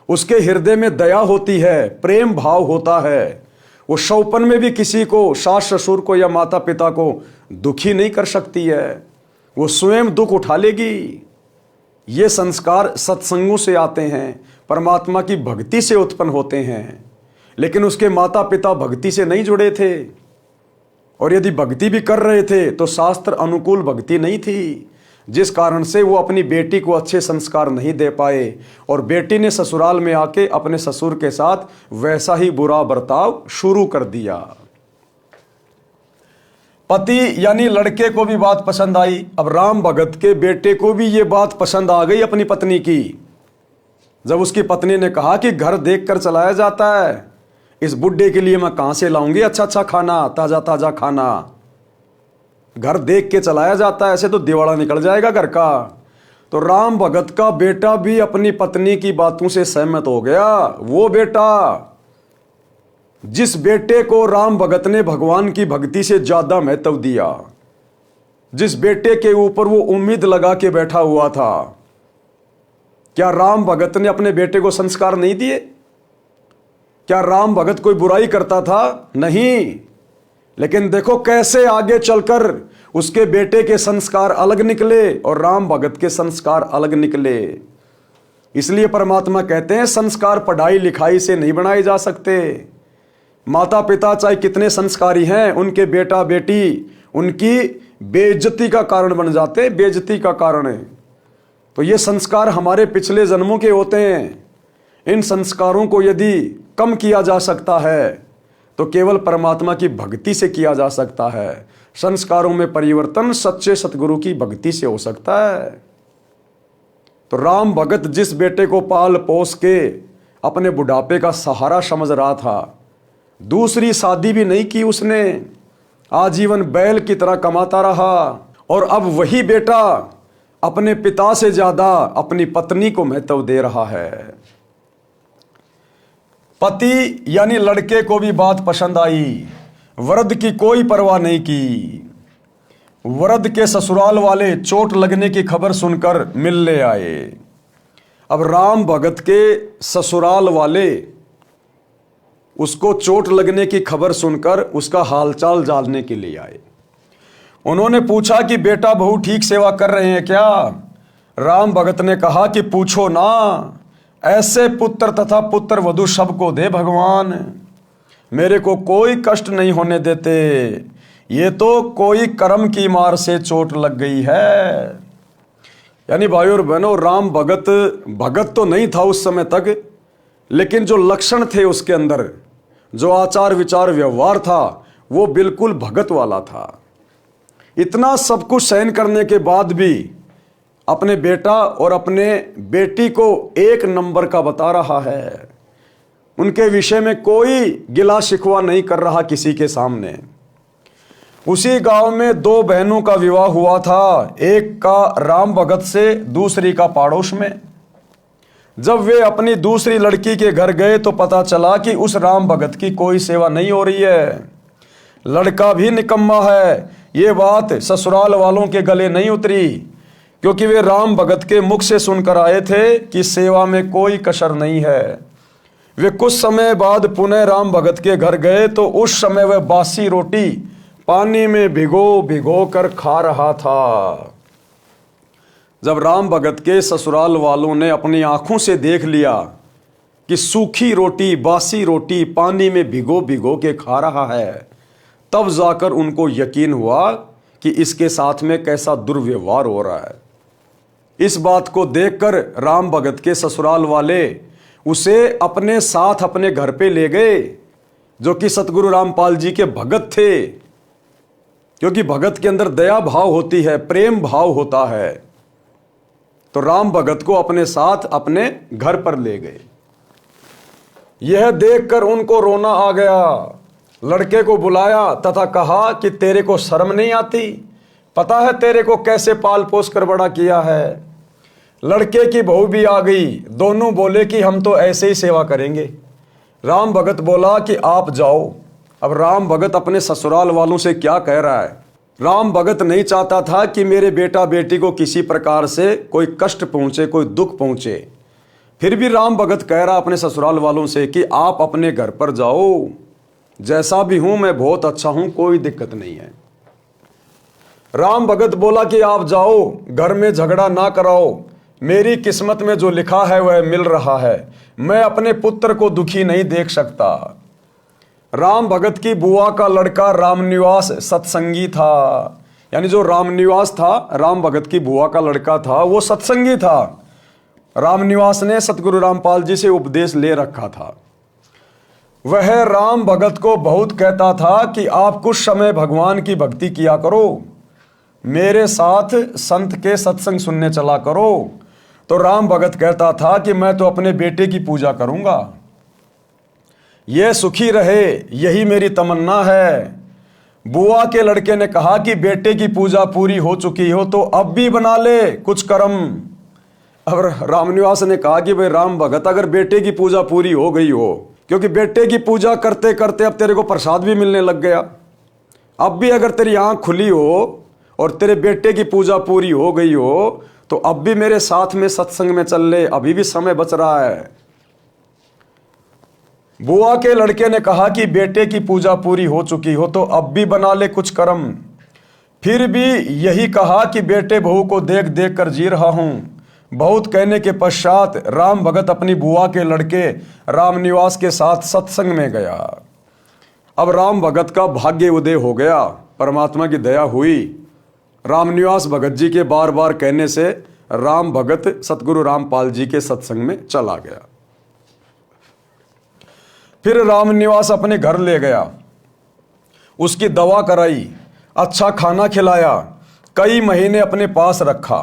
A: उसके हृदय में दया होती है, प्रेम भाव होता है। वो शौपन में भी किसी को, सास ससुर को या माता पिता को दुखी नहीं कर सकती है, वो स्वयं दुख उठा लेगी। ये संस्कार सत्संगों से आते हैं, परमात्मा की भक्ति से उत्पन्न होते हैं। लेकिन उसके माता पिता भक्ति से नहीं जुड़े थे, और यदि भक्ति भी कर रहे थे तो शास्त्र अनुकूल भक्ति नहीं थी, जिस कारण से वो अपनी बेटी को अच्छे संस्कार नहीं दे पाए, और बेटी ने ससुराल में आके अपने ससुर के साथ वैसा ही बुरा बर्ताव शुरू कर दिया। पति यानी लड़के को भी बात पसंद आई। अब राम भगत के बेटे को भी ये बात पसंद आ गई अपनी पत्नी की। जब उसकी पत्नी ने कहा कि घर देख कर चलाया जाता है, इस बुड्ढे के लिए मैं कहां से लाऊंगी अच्छा अच्छा खाना, ताजा ताजा खाना, घर देख के चलाया जाता है, ऐसे तो दिवाला निकल जाएगा घर का। तो राम भगत का बेटा भी अपनी पत्नी की बातों से सहमत हो गया। वो बेटा, जिस बेटे को राम भगत ने भगवान की भक्ति से ज्यादा महत्व दिया, जिस बेटे के ऊपर वो उम्मीद लगा के बैठा हुआ था, क्या राम भगत ने अपने बेटे को संस्कार नहीं दिए? क्या राम भगत कोई बुराई करता था? नहीं। लेकिन देखो कैसे आगे चलकर उसके बेटे के संस्कार अलग निकले और राम भगत के संस्कार अलग निकले। इसलिए परमात्मा कहते हैं संस्कार पढ़ाई लिखाई से नहीं बनाए जा सकते। माता पिता चाहे कितने संस्कारी हैं, उनके बेटा बेटी उनकी बेइज्जती का कारण बन जाते, बेइज्जती का कारण है। तो ये संस्कार हमारे पिछले जन्मों के होते हैं। इन संस्कारों को यदि कम किया जा सकता है तो केवल परमात्मा की भक्ति से किया जा सकता है। संस्कारों में परिवर्तन सच्चे सतगुरु की भक्ति से हो सकता है। तो राम भगत जिस बेटे को पाल पोस के अपने बुढ़ापे का सहारा समझ रहा था, दूसरी शादी भी नहीं की उसने, आजीवन बैल की तरह कमाता रहा। और अब वही बेटा अपने पिता से ज्यादा अपनी पत्नी को महत्व दे रहा है। पति यानी लड़के को भी बात पसंद आई, वृद्ध की कोई परवाह नहीं की। वृद्ध के ससुराल वाले चोट लगने की खबर सुनकर मिलने आए। अब राम भगत के ससुराल वाले उसको चोट लगने की खबर सुनकर उसका हालचाल जानने के लिए आए। उन्होंने पूछा कि बेटा बहू ठीक सेवा कर रहे हैं क्या? राम भगत ने कहा कि पूछो ना, ऐसे पुत्र तथा पुत्र वधू सबको दे भगवान, मेरे को कोई कष्ट नहीं होने देते। ये तो कोई कर्म की मार से चोट लग गई है। यानी भाइयों और बहनों, राम भगत तो नहीं था उस समय तक, लेकिन जो लक्षण थे उसके अंदर, जो आचार विचार व्यवहार था, वो बिल्कुल भगत वाला था। इतना सब कुछ सहन करने के बाद भी अपने बेटा और अपने बेटी को एक नंबर का बता रहा है। उनके विषय में कोई गिला शिकवा नहीं कर रहा किसी के सामने। उसी गांव में दो बहनों का विवाह हुआ था, एक का राम भगत से, दूसरी का पाड़ोस में। जब वे अपनी दूसरी लड़की के घर गए तो पता चला कि उस राम भगत की कोई सेवा नहीं हो रही है। लड़का भी निकम्मा है, ये बात ससुराल वालों के गले नहीं उतरी, क्योंकि वे राम भगत के मुख से सुनकर आए थे कि सेवा में कोई कसर नहीं है। वे कुछ समय बाद पुनः राम भगत के घर गए तो उस समय वह बासी रोटी पानी में भिगो भिगो कर खा रहा था। जब राम भगत के ससुराल वालों ने अपनी आंखों से देख लिया कि सूखी रोटी, बासी रोटी पानी में भिगो भिगो के खा रहा है, तब जाकर उनको यकीन हुआ कि इसके साथ में कैसा दुर्व्यवहार हो रहा है। इस बात को देखकर राम भगत के ससुराल वाले उसे अपने साथ अपने घर पे ले गए, जो कि सतगुरु रामपाल जी के भगत थे, क्योंकि भगत के अंदर दया भाव होती है, प्रेम भाव होता है। तो राम भगत को अपने साथ अपने घर पर ले गए। यह देखकर उनको रोना आ गया। लड़के को बुलाया तथा कहा कि तेरे को शर्म नहीं आती? पता है तेरे को कैसे पाल पोस कर बड़ा किया है? लड़के की बहू भी आ गई। दोनों बोले कि हम तो ऐसे ही सेवा करेंगे। राम भगत बोला कि आप जाओ। अब राम भगत अपने ससुराल वालों से क्या कह रहा है? राम भगत नहीं चाहता था कि मेरे बेटा बेटी को किसी प्रकार से कोई कष्ट पहुंचे, कोई दुख पहुंचे। फिर भी राम भगत कह रहा अपने ससुराल वालों से कि आप अपने घर पर जाओ, जैसा भी हूं मैं बहुत अच्छा हूं, कोई दिक्कत नहीं है। राम भगत बोला कि आप जाओ, घर में झगड़ा ना कराओ, मेरी किस्मत में जो लिखा है वह मिल रहा है, मैं अपने पुत्र को दुखी नहीं देख सकता। राम भगत की बुआ का लड़का रामनिवास सत्संगी था, यानी जो रामनिवास था, राम भगत की बुआ का लड़का था, वो सत्संगी था। रामनिवास ने सतगुरु रामपाल जी से उपदेश ले रखा था। वह राम भगत को बहुत कहता था कि आप कुछ समय भगवान की भक्ति किया करो, मेरे साथ संत के सत्संग सुनने चला करो। तो राम भगत कहता था कि मैं तो अपने बेटे की पूजा करूंगा, यह सुखी रहे, यही मेरी तमन्ना है। बुआ के लड़के ने कहा कि बेटे की पूजा पूरी हो चुकी हो तो अब भी बना ले कुछ कर्म। अब रामनिवास ने कहा कि भाई राम भगत, अगर बेटे की पूजा पूरी हो गई हो, क्योंकि बेटे की पूजा करते करते अब तेरे को प्रसाद भी मिलने लग गया, अब भी अगर तेरी आंख खुली हो और तेरे बेटे की पूजा पूरी हो गई हो तो अब भी मेरे साथ में सत्संग में चल ले, अभी भी समय बच रहा है। बुआ के लड़के ने कहा कि बेटे की पूजा पूरी हो चुकी हो तो अब भी बना ले कुछ कर्म। फिर भी यही कहा कि बेटे बहू को देख देख कर जी रहा हूं। बहुत कहने के पश्चात राम भगत अपनी बुआ के लड़के रामनिवास के साथ सत्संग में गया। अब राम भगत का भाग्य उदय हो गया, परमात्मा की दया हुई। रामनिवास भगत जी के बार बार कहने से राम भगत सतगुरु रामपाल जी के सत्संग में चला गया। फिर रामनिवास अपने घर ले गया, उसकी दवा कराई, अच्छा खाना खिलाया, कई महीने अपने पास रखा।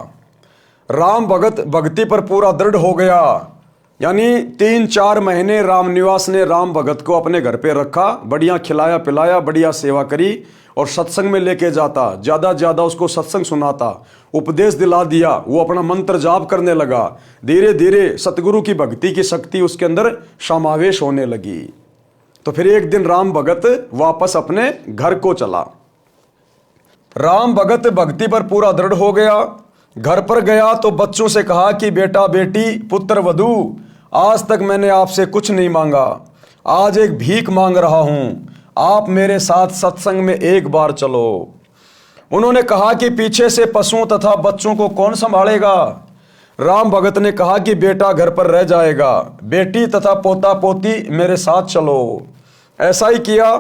A: राम भगत भक्ति पर पूरा दृढ़ हो गया, यानी 3-4 महीने रामनिवास ने राम भगत को अपने घर पे रखा, बढ़िया खिलाया पिलाया, बढ़िया सेवा करी और सत्संग में लेके जाता, ज़्यादा ज़्यादा उसको सत्संग सुनाता, उपदेश दिला दिया, वो अपना मंत्र जाप करने लगा। धीरे धीरे सतगुरु की भक्ति की शक्ति उसके अंदर समावेश होने लगी। तो फिर एक दिन राम भगत वापस अपने घर को चला। राम भगत भक्ति पर पूरा दृढ़ हो गया। घर पर गया तो बच्चों से कहा कि बेटा बेटी पुत्र वधू, आज तक मैंने आपसे कुछ नहीं मांगा, आज एक भीख मांग रहा हूं, आप मेरे साथ सत्संग में एक बार चलो। उन्होंने कहा कि पीछे से पशुओं तथा बच्चों को कौन संभालेगा? राम भगत ने कहा कि बेटा घर पर रह जाएगा, बेटी तथा पोता पोती मेरे साथ चलो। ऐसा ही किया।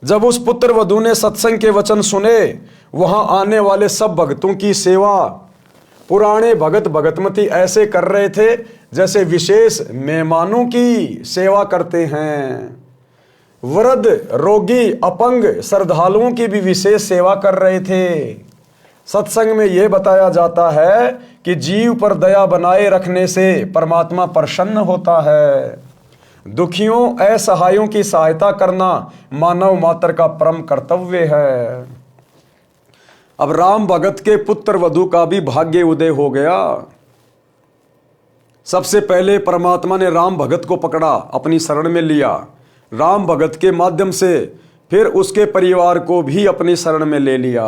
A: जब उस पुत्र वधू ने सत्संग के वचन सुने, वहां आने वाले सब भक्तों की सेवा पुराने भगत भगतमती ऐसे कर रहे थे जैसे विशेष मेहमानों की सेवा करते हैं। वृद्ध, रोगी, अपंग श्रद्धालुओं की भी विशेष सेवा कर रहे थे। सत्संग में यह बताया जाता है कि जीव पर दया बनाए रखने से परमात्मा प्रसन्न होता है। दुखियों, असहायों की सहायता करना मानव मात्र का परम कर्तव्य है। अब राम भगत के पुत्र वधू का भी भाग्य उदय हो गया। सबसे पहले परमात्मा ने राम भगत को पकड़ा, अपनी शरण में लिया। राम भगत के माध्यम से फिर उसके परिवार को भी अपनी शरण में ले लिया।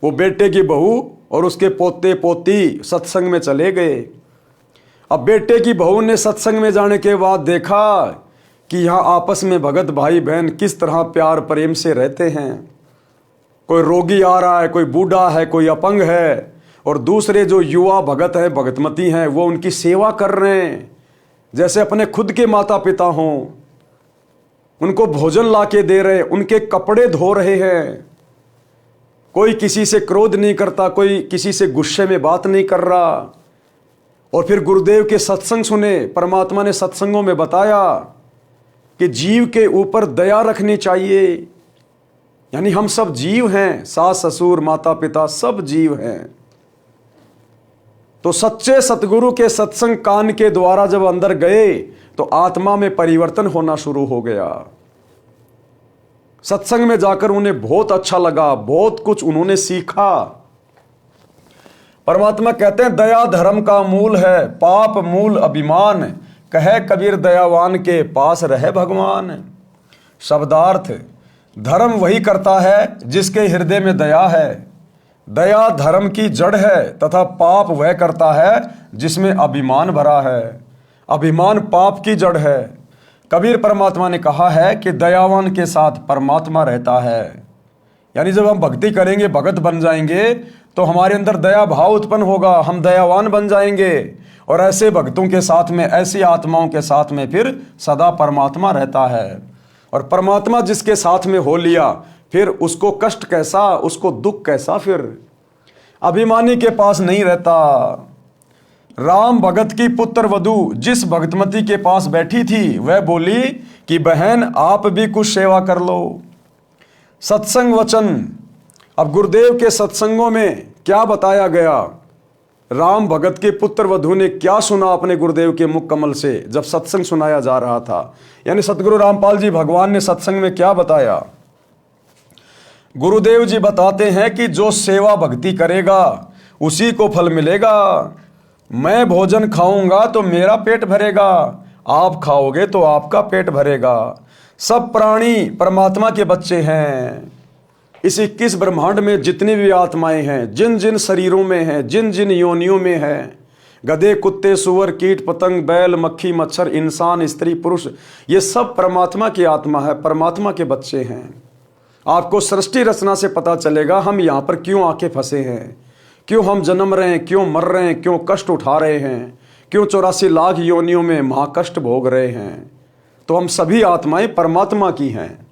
A: वो बेटे की बहू और उसके पोते पोती सत्संग में चले गए। अब बेटे की बहू ने सत्संग में जाने के बाद देखा कि यहाँ आपस में भगत भाई बहन किस तरह प्यार प्रेम से रहते हैं। कोई रोगी आ रहा है, कोई बूढ़ा है, कोई अपंग है, और दूसरे जो युवा भगत हैं, भगतमती हैं, वो उनकी सेवा कर रहे हैं जैसे अपने खुद के माता पिता हों। उनको भोजन ला के दे रहे, उनके कपड़े धो रहे हैं। कोई किसी से क्रोध नहीं करता, कोई किसी से गुस्से में बात नहीं कर रहा। और फिर गुरुदेव के सत्संग सुने। परमात्मा ने सत्संगों में बताया कि जीव के ऊपर दया रखनी चाहिए, यानी हम सब जीव हैं, सास ससुर माता पिता सब जीव हैं। तो सच्चे सतगुरु के सत्संग कान के द्वारा जब अंदर गए तो आत्मा में परिवर्तन होना शुरू हो गया। सत्संग में जाकर उन्हें बहुत अच्छा लगा, बहुत कुछ उन्होंने सीखा। परमात्मा कहते हैं दया धर्म का मूल है, पाप मूल अभिमान, कहे कबीर दयावान के पास रहे भगवान। शब्दार्थ, धर्म वही करता है जिसके हृदय में दया है, दया धर्म की जड़ है, तथा पाप वह करता है जिसमें अभिमान भरा है, अभिमान पाप की जड़ है। कबीर परमात्मा ने कहा है कि दयावान के साथ परमात्मा रहता है। यानी जब हम भक्ति करेंगे, भगत बन जाएंगे, तो हमारे अंदर दया भाव उत्पन्न होगा, हम दयावान बन जाएंगे, और ऐसे भक्तों के साथ में, ऐसी आत्माओं के साथ में फिर सदा परमात्मा रहता है। और परमात्मा जिसके साथ में हो लिया, फिर उसको कष्ट कैसा, उसको दुख कैसा, फिर अभिमानी के पास नहीं रहता। राम भगत की पुत्र वधू जिस भगतमती के पास बैठी थी, वह बोली कि बहन आप भी कुछ सेवा कर लो। सत्संग वचन, अब गुरुदेव के सत्संगों में क्या बताया गया, राम भगत के पुत्र वधू ने क्या सुना अपने गुरुदेव के मुख कमल से जब सत्संग सुनाया जा रहा था। यानी सतगुरु रामपाल जी भगवान ने सत्संग में क्या बताया। गुरुदेव जी बताते हैं कि जो सेवा भक्ति करेगा उसी को फल मिलेगा। मैं भोजन खाऊंगा तो मेरा पेट भरेगा, आप खाओगे तो आपका पेट भरेगा। सब प्राणी परमात्मा के बच्चे हैं। इस 21 ब्रह्मांड में जितनी भी आत्माएं हैं, जिन जिन शरीरों में हैं, जिन जिन योनियों में हैं, गधे, कुत्ते, सुअर, कीट, पतंग, बैल, मक्खी, मच्छर, इंसान, स्त्री, पुरुष, ये सब परमात्मा की आत्मा है, परमात्मा के बच्चे हैं। आपको सृष्टि रचना से पता चलेगा हम यहाँ पर क्यों आके फंसे हैं, क्यों हम जन्म रहे हैं, क्यों मर रहे हैं, क्यों कष्ट उठा रहे हैं, क्यों 84 लाख योनियों में महाकष्ट भोग रहे हैं। तो हम सभी आत्माएं परमात्मा की हैं।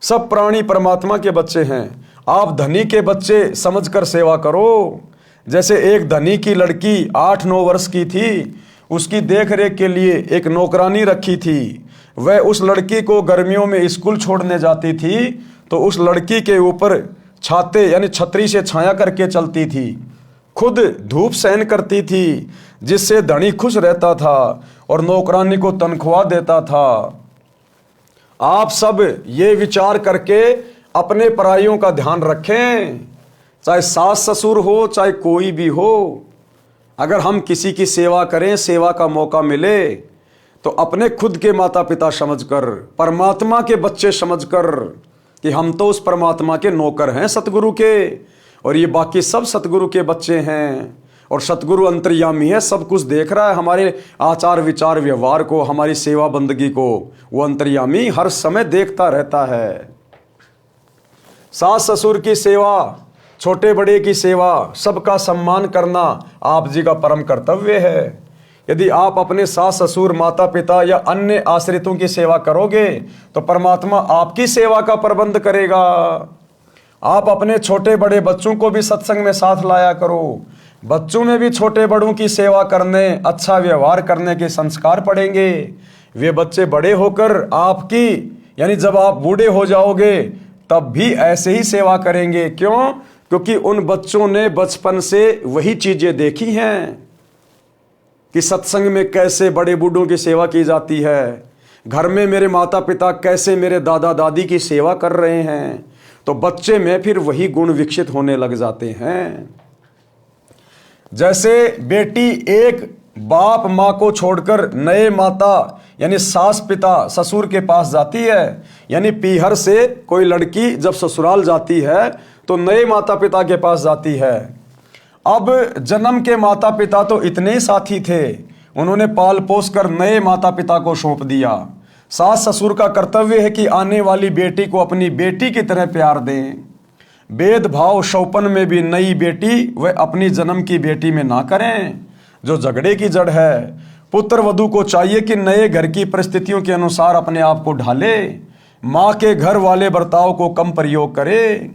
A: सब प्राणी परमात्मा के बच्चे हैं। आप धनी के बच्चे समझकर सेवा करो। जैसे एक धनी की लड़की 8-9 वर्ष की थी, उसकी देख रेख के लिए एक नौकरानी रखी थी। वह उस लड़की को गर्मियों में स्कूल छोड़ने जाती थी तो उस लड़की के ऊपर छाते यानी छतरी से छाया करके चलती थी, खुद धूप सहन करती थी, जिससे धनी खुश रहता था और नौकरानी को तनख्वाह देता था। आप सब ये विचार करके अपने पराइयों का ध्यान रखें, चाहे सास ससुर हो, चाहे कोई भी हो। अगर हम किसी की सेवा करें, सेवा का मौका मिले, तो अपने खुद के माता पिता समझकर, परमात्मा के बच्चे समझकर कि हम तो उस परमात्मा के नौकर हैं सतगुरु के, और ये बाकी सब सतगुरु के बच्चे हैं। और सतगुरु अंतर्यामी है, सब कुछ देख रहा है, हमारे आचार विचार व्यवहार को, हमारी सेवा बंदगी को वो अंतर्यामी हर समय देखता रहता है। सास ससुर की सेवा, छोटे बड़े की सेवा, सबका सम्मान करना आप जी का परम कर्तव्य है। यदि आप अपने सास ससुर, माता पिता या अन्य आश्रितों की सेवा करोगे तो परमात्मा आपकी सेवा का प्रबंध करेगा। आप अपने छोटे बड़े बच्चों को भी सत्संग में साथ लाया करो। बच्चों में भी छोटे बड़ों की सेवा करने, अच्छा व्यवहार करने के संस्कार पड़ेंगे। वे बच्चे बड़े होकर आपकी, यानी जब आप बूढ़े हो जाओगे तब भी ऐसे ही सेवा करेंगे। क्यों? क्योंकि उन बच्चों ने बचपन से वही चीजें देखी हैं कि सत्संग में कैसे बड़े बूढ़ों की सेवा की जाती है, घर में मेरे माता पिता कैसे मेरे दादा दादी की सेवा कर रहे हैं, तो बच्चे में फिर वही गुण विकसित होने लग जाते हैं। जैसे बेटी एक बाप माँ को छोड़कर नए माता यानी सास पिता ससुर के पास जाती है, यानी पीहर से कोई लड़की जब ससुराल जाती है तो नए माता पिता के पास जाती है। अब जन्म के माता पिता तो इतने ही साथी थे, उन्होंने पाल पोस कर नए माता पिता को सौंप दिया। सास ससुर का कर्तव्य है कि आने वाली बेटी को अपनी बेटी की तरह प्यार दें। भेदभाव शौपन में भी नई बेटी वह अपनी जन्म की बेटी में ना करें, जो झगड़े की जड़ है। पुत्र वधू को चाहिए कि नए घर की परिस्थितियों के अनुसार अपने आप को ढाले, माँ के घर वाले बर्ताव को कम प्रयोग करे।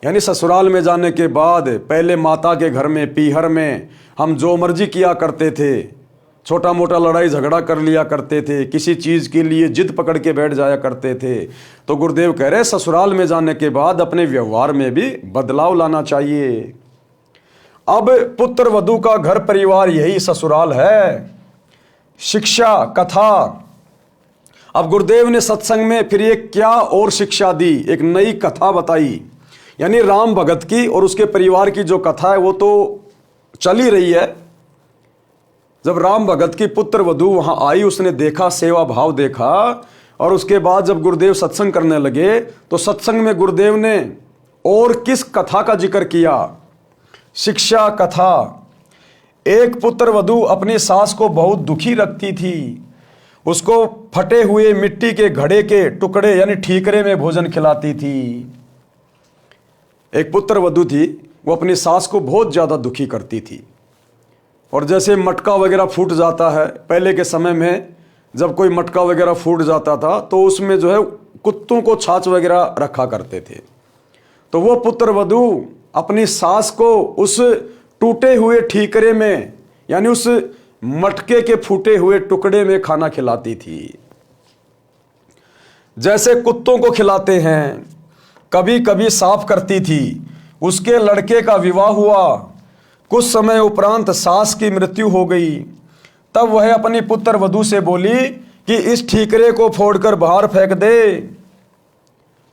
A: यानी ससुराल में जाने के बाद पहले माता के घर में, पीहर में हम जो मर्जी किया करते थे, छोटा मोटा लड़ाई झगड़ा कर लिया करते थे, किसी चीज़ के लिए जिद पकड़ के बैठ जाया करते थे। तो गुरुदेव कह रहे ससुराल में जाने के बाद अपने व्यवहार में भी बदलाव लाना चाहिए। अब पुत्र वधू का घर परिवार यही ससुराल है। शिक्षा कथा, अब गुरुदेव ने सत्संग में फिर ये क्या और शिक्षा दी, एक नई कथा बताई यानी राम भगत की और उसके परिवार की जो कथा है वो तो चल ही रही है। जब राम भगत की पुत्र वधू वहां आई, उसने देखा, सेवा भाव देखा, और उसके बाद जब गुरुदेव सत्संग करने लगे तो सत्संग में गुरुदेव ने और किस कथा का जिक्र किया? शिक्षा कथा। एक पुत्र वधू अपनी सास को बहुत दुखी रखती थी। उसको फटे हुए मिट्टी के घड़े के टुकड़े यानी ठीकरे में भोजन खिलाती थी। एक पुत्र वधू थी, वो अपनी सास को बहुत ज़्यादा दुखी करती थी। और जैसे मटका वगैरह फूट जाता है, पहले के समय में जब कोई मटका वगैरह फूट जाता था तो उसमें जो है कुत्तों को छाछ वगैरह रखा करते थे। तो वो पुत्र वधू अपनी सास को उस टूटे हुए ठीकरे में यानी उस मटके के फूटे हुए टुकड़े में खाना खिलाती थी, जैसे कुत्तों को खिलाते हैं। कभी कभी साफ करती थी। उसके लड़के का विवाह हुआ। कुछ समय उपरांत सास की मृत्यु हो गई। तब वह अपनी पुत्र वधू से बोली कि इस ठीकरे को फोड़कर बाहर फेंक दे।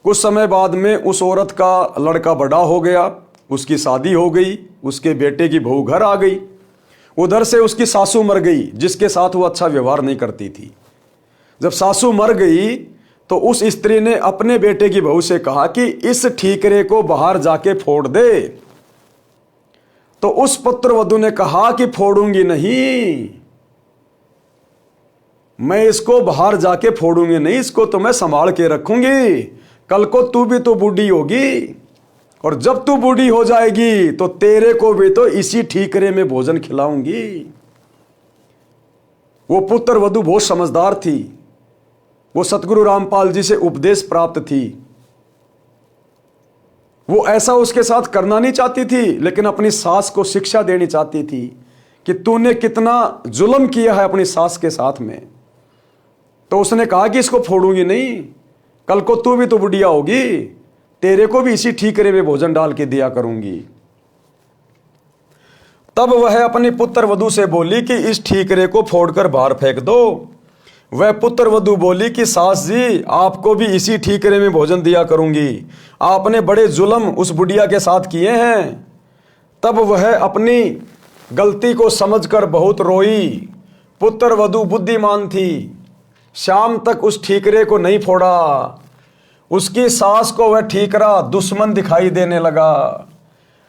A: कुछ समय बाद में उस औरत का लड़का बड़ा हो गया, उसकी शादी हो गई, उसके बेटे की बहू घर आ गई। उधर से उसकी सासू मर गई, जिसके साथ वो अच्छा व्यवहार नहीं करती थी। जब सासू मर गई तो उस स्त्री ने अपने बेटे की बहू से कहा कि इस ठीकरे को बाहर जाके फोड़ दे। तो उस पुत्र वधू ने कहा कि फोड़ूंगी नहीं, मैं इसको बाहर जाके फोड़ूंगी नहीं, इसको तो मैं संभाल के रखूंगी। कल को तू भी तो बूढ़ी होगी, और जब तू बूढ़ी हो जाएगी तो तेरे को भी तो इसी ठीकरे में भोजन खिलाऊंगी। वो पुत्र वधू बहुत समझदार थी। वो सतगुरु रामपाल जी से उपदेश प्राप्त थी। वो ऐसा उसके साथ करना नहीं चाहती थी, लेकिन अपनी सास को शिक्षा देनी चाहती थी कि तूने कितना जुल्म किया है अपनी सास के साथ में। तो उसने कहा कि इसको फोड़ूंगी नहीं, कल को तू भी तो बुढ़िया होगी, तेरे को भी इसी ठीकरे में भोजन डाल के दिया करूंगी। तब वह अपनी पुत्र वधू से बोली कि इस ठीकरे को फोड़कर बाहर फेंक दो। वह पुत्र वधू बोली कि सास जी, आपको भी इसी ठीकरे में भोजन दिया करूंगी, आपने बड़े जुल्म उस बुढ़िया के साथ किए हैं। तब वह अपनी गलती को समझकर बहुत रोई। पुत्र वधू बुद्धिमान थी, शाम तक उस ठीकरे को नहीं फोड़ा। उसकी सास को वह ठीकरा दुश्मन दिखाई देने लगा।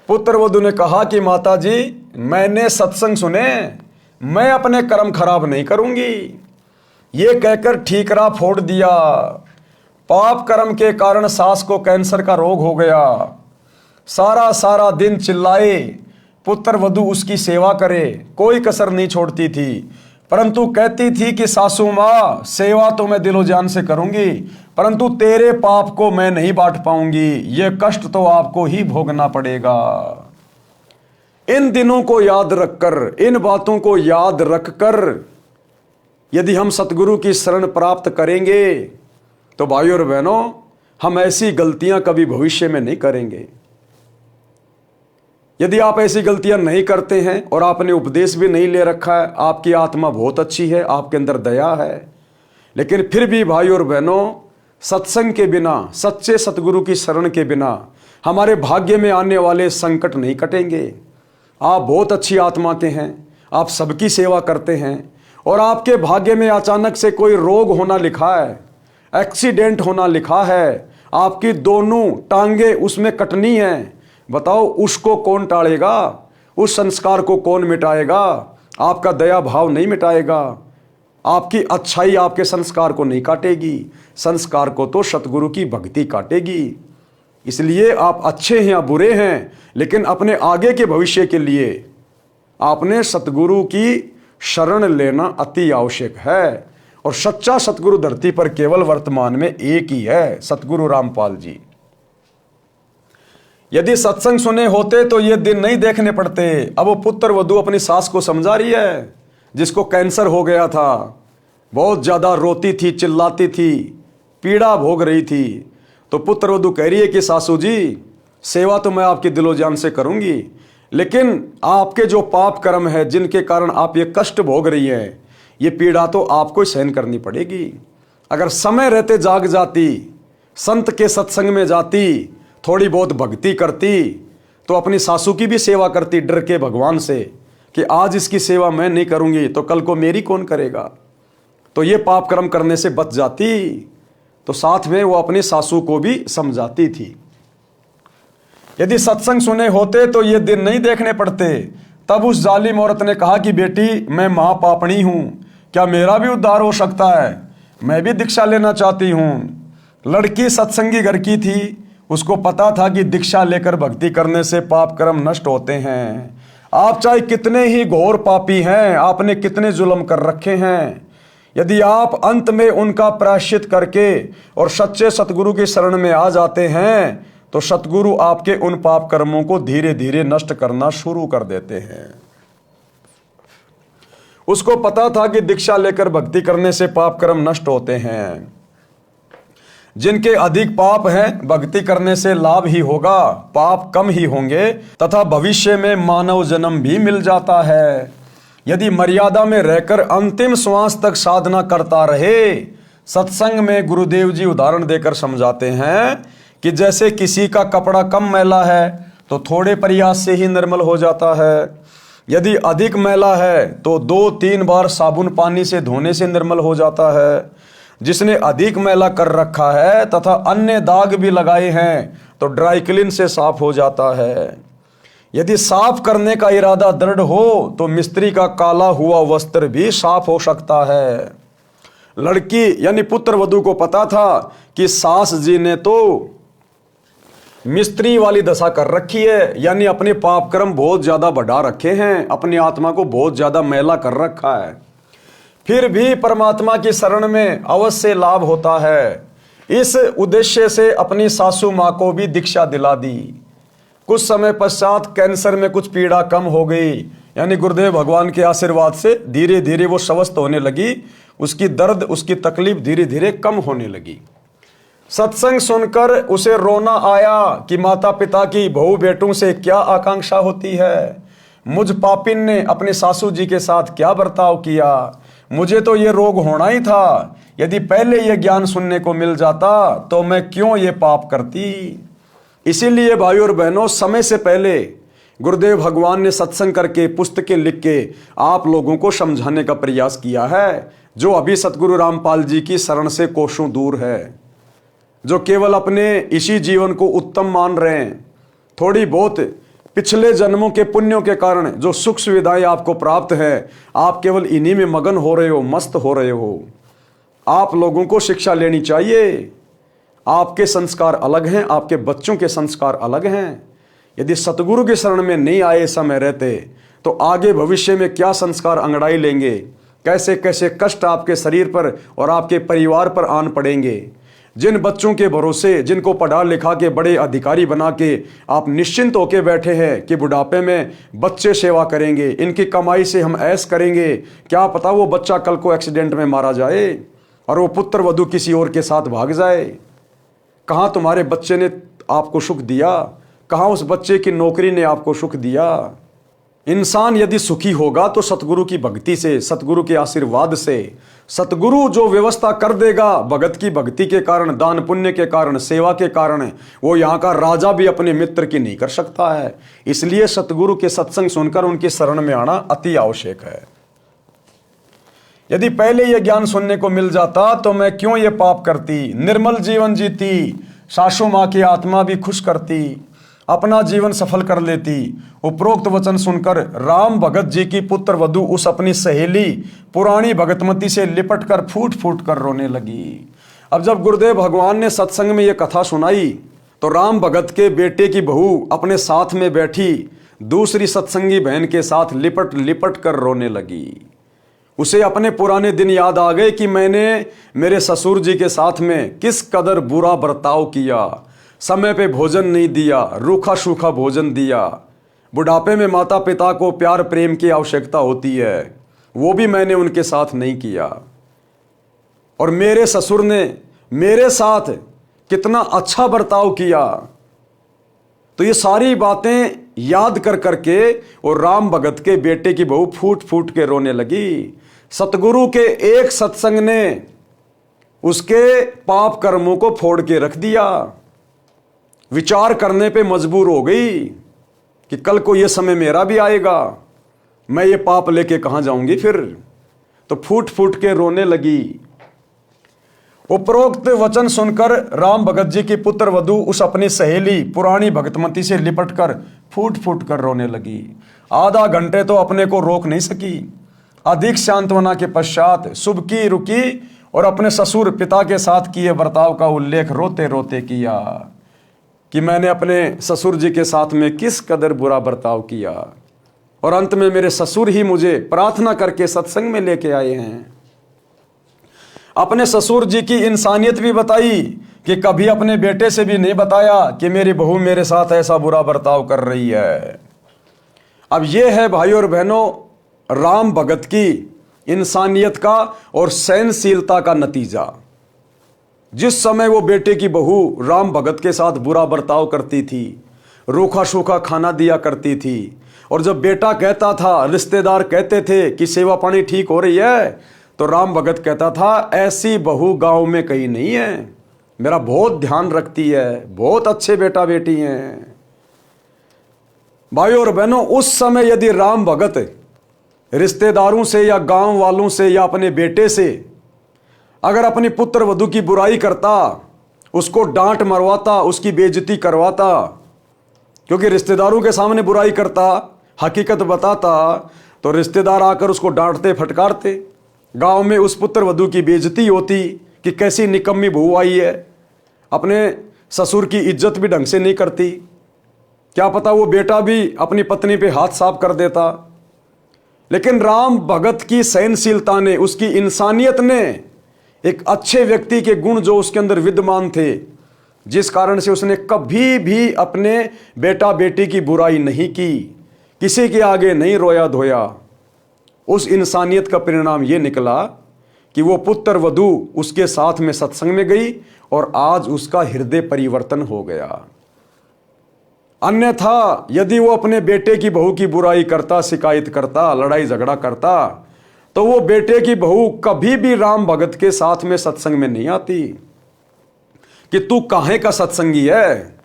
A: पुत्र वधू ने कहा कि माता जी, मैंने सत्संग सुने, मैं अपने कर्म खराब नहीं करूंगी। ये कहकर ठीकरा फोड़ दिया। पाप कर्म के कारण सास को कैंसर का रोग हो गया। सारा सारा दिन चिल्लाए, पुत्र वधू उसकी सेवा करे, कोई कसर नहीं छोड़ती थी, परंतु कहती थी कि सासू माँ, सेवा तो मैं दिलो जान से करूंगी, परंतु तेरे पाप को मैं नहीं बांट पाऊंगी, ये कष्ट तो आपको ही भोगना पड़ेगा। इन दिनों को याद रखकर, इन बातों को याद रखकर यदि हम सतगुरु की शरण प्राप्त करेंगे तो भाइयों और बहनों, हम ऐसी गलतियां कभी भविष्य में नहीं करेंगे। यदि आप ऐसी गलतियां नहीं करते हैं और आपने उपदेश भी नहीं ले रखा है, आपकी आत्मा बहुत अच्छी है, आपके अंदर दया है, लेकिन फिर भी भाइयों और बहनों, सत्संग के बिना, सच्चे सतगुरु की शरण के बिना हमारे भाग्य में आने वाले संकट नहीं कटेंगे। आप बहुत अच्छी आत्मा के हैं, आप सबकी सेवा करते हैं, और आपके भाग्य में अचानक से कोई रोग होना लिखा है, एक्सीडेंट होना लिखा है, आपकी दोनों टांगे उसमें कटनी है, बताओ उसको कौन टालेगा? उस संस्कार को कौन मिटाएगा? आपका दया भाव नहीं मिटाएगा। आपकी अच्छाई आपके संस्कार को नहीं काटेगी, संस्कार को तो सतगुरु की भक्ति काटेगी। इसलिए आप अच्छे हैं या बुरे हैं, लेकिन अपने आगे के भविष्य के लिए आपने सतगुरु की शरण लेना अति आवश्यक है। और सच्चा सतगुरु धरती पर केवल वर्तमान में एक ही है, सतगुरु रामपाल जी। यदि सत्संग सुने होते तो ये दिन नहीं देखने पड़ते। अब वो पुत्र वधू अपनी सास को समझा रही है, जिसको कैंसर हो गया था, बहुत ज्यादा रोती थी, चिल्लाती थी, पीड़ा भोग रही थी। तो पुत्र वधू कह रही है कि सासू जी, सेवा तो मैं आपकी दिलो जान से करूंगी, लेकिन आपके जो पाप कर्म है, जिनके कारण आप ये कष्ट भोग रही हैं, ये पीड़ा तो आपको सहन करनी पड़ेगी। अगर समय रहते जाग जाती, संत के सत्संग में जाती, थोड़ी बहुत भक्ति करती तो अपनी सासू की भी सेवा करती डर के भगवान से कि आज इसकी सेवा मैं नहीं करूंगी तो कल को मेरी कौन करेगा, तो ये पाप कर्म करने से बच जाती। तो साथ में वो अपनी सासू को भी समझाती थी। यदि सत्संग सुने होते तो ये दिन नहीं देखने पड़ते। तब उस जालिम औरत ने कहा कि बेटी, मैं महापापणी हूं, क्या मेरा भी उद्धार हो सकता है? मैं भी दीक्षा लेना चाहती हूं। लड़की सत्संगी घर की थी, उसको पता था कि दीक्षा लेकर भक्ति करने से पाप कर्म नष्ट होते हैं। आप चाहे कितने ही घोर पापी हैं, आपने कितने जुल्म कर रखे हैं, यदि आप अंत में उनका प्रायश्चित करके और सच्चे सतगुरु की शरण में आ जाते हैं तो सतगुरु आपके उन पाप कर्मों को धीरे धीरे नष्ट करना शुरू कर देते हैं। उसको पता था कि दीक्षा लेकर भक्ति करने से पाप कर्म नष्ट होते हैं। जिनके अधिक पाप हैं, भक्ति करने से लाभ ही होगा, पाप कम ही होंगे तथा भविष्य में मानव जन्म भी मिल जाता है। यदि मर्यादा में रहकर अंतिम श्वास तक साधना करता रहे। सत्संग में गुरुदेव जी उदाहरण देकर समझाते हैं कि जैसे किसी का कपड़ा कम मैला है तो थोड़े प्रयास से ही निर्मल हो जाता है, यदि अधिक मैला है तो 2-3 बार साबुन पानी से धोने से निर्मल हो जाता है। जिसने अधिक मैला कर रखा है तथा अन्य दाग भी लगाए हैं तो ड्राई क्लीन से साफ हो जाता है। यदि साफ करने का इरादा दृढ़ हो तो मिस्त्री का काला हुआ वस्त्र भी साफ हो सकता है। लड़की यानी पुत्र वधू को पता था कि सास जी ने तो मिस्त्री वाली दशा कर रखी है, यानी अपने पाप कर्म बहुत ज्यादा बढ़ा रखे हैं, अपनी आत्मा को बहुत ज्यादा मैला कर रखा है। फिर भी परमात्मा की शरण में अवश्य लाभ होता है। इस उद्देश्य से अपनी सासू माँ को भी दीक्षा दिला दी। कुछ समय पश्चात कैंसर में कुछ पीड़ा कम हो गई, यानी गुरुदेव भगवान के आशीर्वाद से धीरे धीरे वो स्वस्थ होने लगी। उसकी दर्द, उसकी तकलीफ धीरे धीरे कम होने लगी। सत्संग सुनकर उसे रोना आया कि माता पिता की बहू बेटों से क्या आकांक्षा होती है। मुझ पापिन ने अपने सासू जी के साथ क्या बर्ताव किया, मुझे तो ये रोग होना ही था। यदि पहले ये ज्ञान सुनने को मिल जाता तो मैं क्यों ये पाप करती। इसीलिए भाइयों और बहनों, समय से पहले गुरुदेव भगवान ने सत्संग करके पुस्तकें लिख के आप लोगों को समझाने का प्रयास किया है, जो अभी सतगुरु रामपाल जी की शरण से कोसों दूर है, जो केवल अपने इसी जीवन को उत्तम मान रहे हैं। थोड़ी बहुत पिछले जन्मों के पुण्यों के कारण जो सुख सुविधाएं आपको प्राप्त है, आप केवल इन्हीं में मगन हो रहे हो, मस्त हो रहे हो। आप लोगों को शिक्षा लेनी चाहिए। आपके संस्कार अलग हैं, आपके बच्चों के संस्कार अलग हैं। यदि सतगुरु की शरण में नहीं आए समय रहते तो आगे भविष्य में क्या संस्कार अंगड़ाई लेंगे, कैसे कैसे कष्ट आपके शरीर पर और आपके परिवार पर आन पड़ेंगे। जिन बच्चों के भरोसे, जिनको पढ़ा लिखा के बड़े अधिकारी बना के आप निश्चिंत होके बैठे हैं कि बुढ़ापे में बच्चे सेवा करेंगे, इनकी कमाई से हम ऐश करेंगे, क्या पता वो बच्चा कल को एक्सीडेंट में मारा जाए और वो पुत्र वधू किसी और के साथ भाग जाए। कहाँ तुम्हारे बच्चे ने आपको सुख दिया, कहाँ उस बच्चे की नौकरी ने आपको सुख दिया। इंसान यदि सुखी होगा तो सतगुरु की भक्ति से, सतगुरु के आशीर्वाद से। सतगुरु जो व्यवस्था कर देगा भगत की भक्ति के कारण, दान पुण्य के कारण, सेवा के कारण, वो यहाँ का राजा भी अपने मित्र की नहीं कर सकता है। इसलिए सतगुरु के सत्संग सुनकर उनकी शरण में आना अति आवश्यक है। यदि पहले यह ज्ञान सुनने को मिल जाता तो मैं क्यों ये पाप करती, निर्मल जीवन जीती, सासू माँ की आत्मा भी खुश करती, अपना जीवन सफल कर लेती। उपरोक्त वचन सुनकर राम भगत जी की पुत्र वधू उस अपनी सहेली पुरानी भगतमती से लिपट कर फूट फूट कर रोने लगी। अब जब गुरुदेव भगवान ने सत्संग में यह कथा सुनाई तो राम भगत के बेटे की बहू अपने साथ में बैठी दूसरी सत्संगी बहन के साथ लिपट लिपट कर रोने लगी। उसे अपने पुराने दिन याद आ गए कि मैंने मेरे ससुर जी के साथ में किस कदर बुरा बर्ताव किया, समय पे भोजन नहीं दिया, रूखा सूखा भोजन दिया। बुढ़ापे में माता पिता को प्यार प्रेम की आवश्यकता होती है, वो भी मैंने उनके साथ नहीं किया। और मेरे ससुर ने मेरे साथ कितना अच्छा बर्ताव किया। तो ये सारी बातें याद कर करके और राम भगत के बेटे की बहू फूट फूट के रोने लगी। सतगुरु के एक सत्संग ने उसके पाप कर्मों को फोड़ के रख दिया। विचार करने पे मजबूर हो गई कि कल को ये समय मेरा भी आएगा, मैं ये पाप लेके कहां जाऊंगी फिर। तो फूट फूट के रोने लगी। उपरोक्त वचन सुनकर राम भगत जी की पुत्र वधू उस अपनी सहेली पुरानी भगतमती से लिपटकर फूट फूट कर रोने लगी। आधा घंटे तो अपने को रोक नहीं सकी। अधिक सांत्वना के पश्चात सुबकी रुकी और अपने ससुर पिता के साथ किए बर्ताव का उल्लेख रोते रोते किया कि मैंने अपने ससुर जी के साथ में किस कदर बुरा बर्ताव किया, और अंत में मेरे ससुर ही मुझे प्रार्थना करके सत्संग में लेके आए हैं। अपने ससुर जी की इंसानियत भी बताई कि कभी अपने बेटे से भी नहीं बताया कि मेरी बहू मेरे साथ ऐसा बुरा बर्ताव कर रही है। अब यह है भाई और बहनों राम भगत की इंसानियत का और सहनशीलता का नतीजा। जिस समय वो बेटे की बहू राम भगत के साथ बुरा बर्ताव करती थी, रूखा सूखा खाना दिया करती थी, और जब बेटा कहता था, रिश्तेदार कहते थे कि सेवा पानी ठीक हो रही है, तो राम भगत कहता था ऐसी बहू गांव में कहीं नहीं है, मेरा बहुत ध्यान रखती है, बहुत अच्छे बेटा बेटी हैं। भाई और बहनों उस समय यदि राम भगत रिश्तेदारों से या गांव वालों से या अपने बेटे से अगर अपनी पुत्र वधू की बुराई करता, उसको डांट मरवाता, उसकी बेइज्जती करवाता, क्योंकि रिश्तेदारों के सामने बुराई करता, हकीकत बताता, तो रिश्तेदार आकर उसको डांटते फटकारते, गांव में उस पुत्र वधू की बेइज्जती होती कि कैसी निकम्मी बहू आई है, अपने ससुर की इज्जत भी ढंग से नहीं करती। क्या पता वो बेटा भी अपनी पत्नी पे हाथ साफ कर देता। लेकिन राम भगत की सहनशीलता ने, उसकी इंसानियत ने, एक अच्छे व्यक्ति के गुण जो उसके अंदर विद्यमान थे, जिस कारण से उसने कभी भी अपने बेटा बेटी की बुराई नहीं की, किसी के आगे नहीं रोया धोया, उस इंसानियत का परिणाम यह निकला कि वो पुत्र वधू उसके साथ में सत्संग में गई और आज उसका हृदय परिवर्तन हो गया। अन्यथा यदि वो अपने बेटे की बहू की बुराई करता, शिकायत करता, लड़ाई झगड़ा करता, तो वो बेटे की बहू कभी भी राम भगत के साथ में सत्संग में नहीं आती कि तू काहे का सत्संगी है।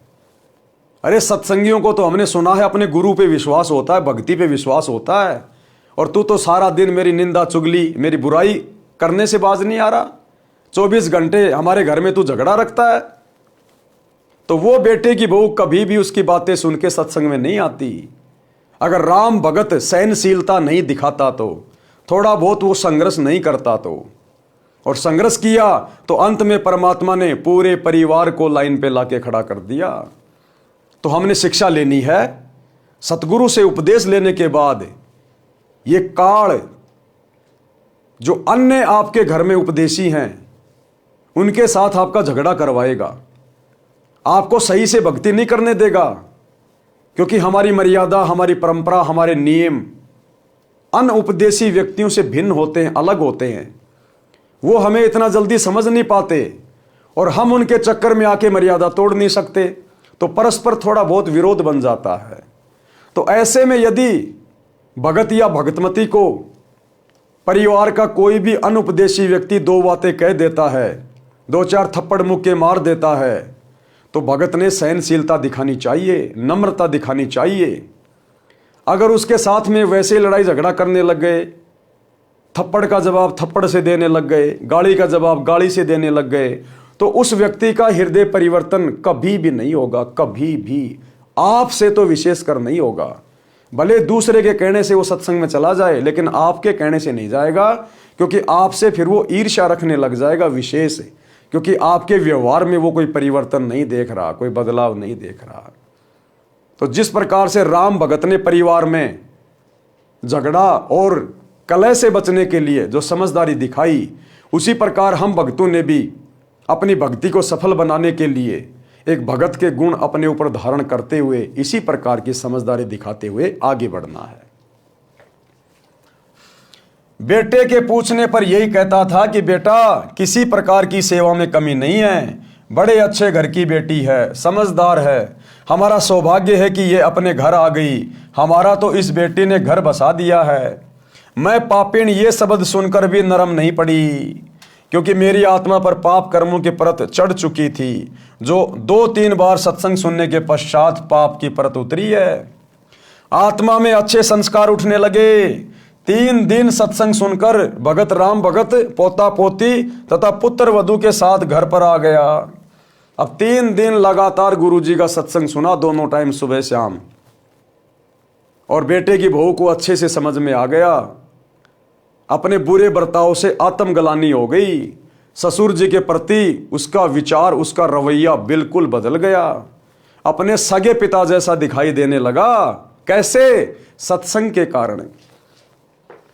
A: अरे सत्संगियों को तो हमने सुना है अपने गुरु पे विश्वास होता है, भक्ति पे विश्वास होता है, और तू तो सारा दिन मेरी निंदा चुगली, मेरी बुराई करने से बाज नहीं आ रहा। 24 घंटे हमारे घर में तू झगड़ा रखता है। तो वो बेटे की बहू कभी भी उसकी बातें सुन के सत्संग में नहीं आती। अगर राम भगत सहनशीलता नहीं दिखाता, तो थोड़ा बहुत वो संघर्ष नहीं करता, तो और संघर्ष किया तो अंत में परमात्मा ने पूरे परिवार को लाइन पे लाके खड़ा कर दिया। तो हमने शिक्षा लेनी है सतगुरु से, उपदेश लेने के बाद ये काल जो अन्य आपके घर में उपदेशी हैं उनके साथ आपका झगड़ा करवाएगा, आपको सही से भक्ति नहीं करने देगा, क्योंकि हमारी मर्यादा, हमारी परंपरा, हमारे नियम अन्य उपदेशी व्यक्तियों से भिन्न होते हैं, अलग होते हैं। वो हमें इतना जल्दी समझ नहीं पाते और हम उनके चक्कर में आके मर्यादा तोड़ नहीं सकते, तो परस्पर थोड़ा बहुत विरोध बन जाता है। तो ऐसे में यदि भगत या भगतमती को परिवार का कोई भी अनुपदेशी व्यक्ति दो बातें कह देता है, दो चार थप्पड़ मुक्के मार देता है, तो भगत ने सहनशीलता दिखानी चाहिए, नम्रता दिखानी चाहिए। अगर उसके साथ में वैसे लड़ाई झगड़ा करने लग गए, थप्पड़ का जवाब थप्पड़ से देने लग गए, गाली का जवाब गाली से देने लग गए, तो उस व्यक्ति का हृदय परिवर्तन कभी भी नहीं होगा, कभी भी, आपसे तो विशेषकर नहीं होगा। भले दूसरे के कहने से वो सत्संग में चला जाए, लेकिन आपके कहने से नहीं जाएगा, क्योंकि आपसे फिर वो ईर्ष्या रखने लग जाएगा विशेष, क्योंकि आपके व्यवहार में वो कोई परिवर्तन नहीं देख रहा, कोई बदलाव नहीं देख रहा। तो जिस प्रकार से राम भगत ने परिवार में झगड़ा और कलह से बचने के लिए जो समझदारी दिखाई, उसी प्रकार हम भक्तों ने भी अपनी भक्ति को सफल बनाने के लिए एक भगत के गुण अपने ऊपर धारण करते हुए इसी प्रकार की समझदारी दिखाते हुए आगे बढ़ना है। बेटे के पूछने पर यही कहता था कि बेटा किसी प्रकार की सेवा में कमी नहीं है, बड़े अच्छे घर की बेटी है, समझदार है, हमारा सौभाग्य है कि ये अपने घर आ गई, हमारा तो इस बेटी ने घर बसा दिया है। मैं पापिन ये शब्द सुनकर भी नरम नहीं पड़ी। क्योंकि मेरी आत्मा पर पाप कर्मों की परत चढ़ चुकी थी, जो 2-3 बार सत्संग सुनने के पश्चात पाप की परत उतरी है। आत्मा में अच्छे संस्कार उठने लगे। 3 दिन सत्संग सुनकर भगत राम भगत पोता पोती तथा पुत्र वधू के साथ घर पर आ गया। अब 3 दिन लगातार गुरुजी का सत्संग सुना, दोनों टाइम सुबह शाम, और बेटे की बहू को अच्छे से समझ में आ गया। अपने बुरे बर्ताव से आत्मग्लानि हो गई। ससुर जी के प्रति उसका विचार, उसका रवैया बिल्कुल बदल गया। अपने सगे पिता जैसा दिखाई देने लगा। कैसे? सत्संग के कारण,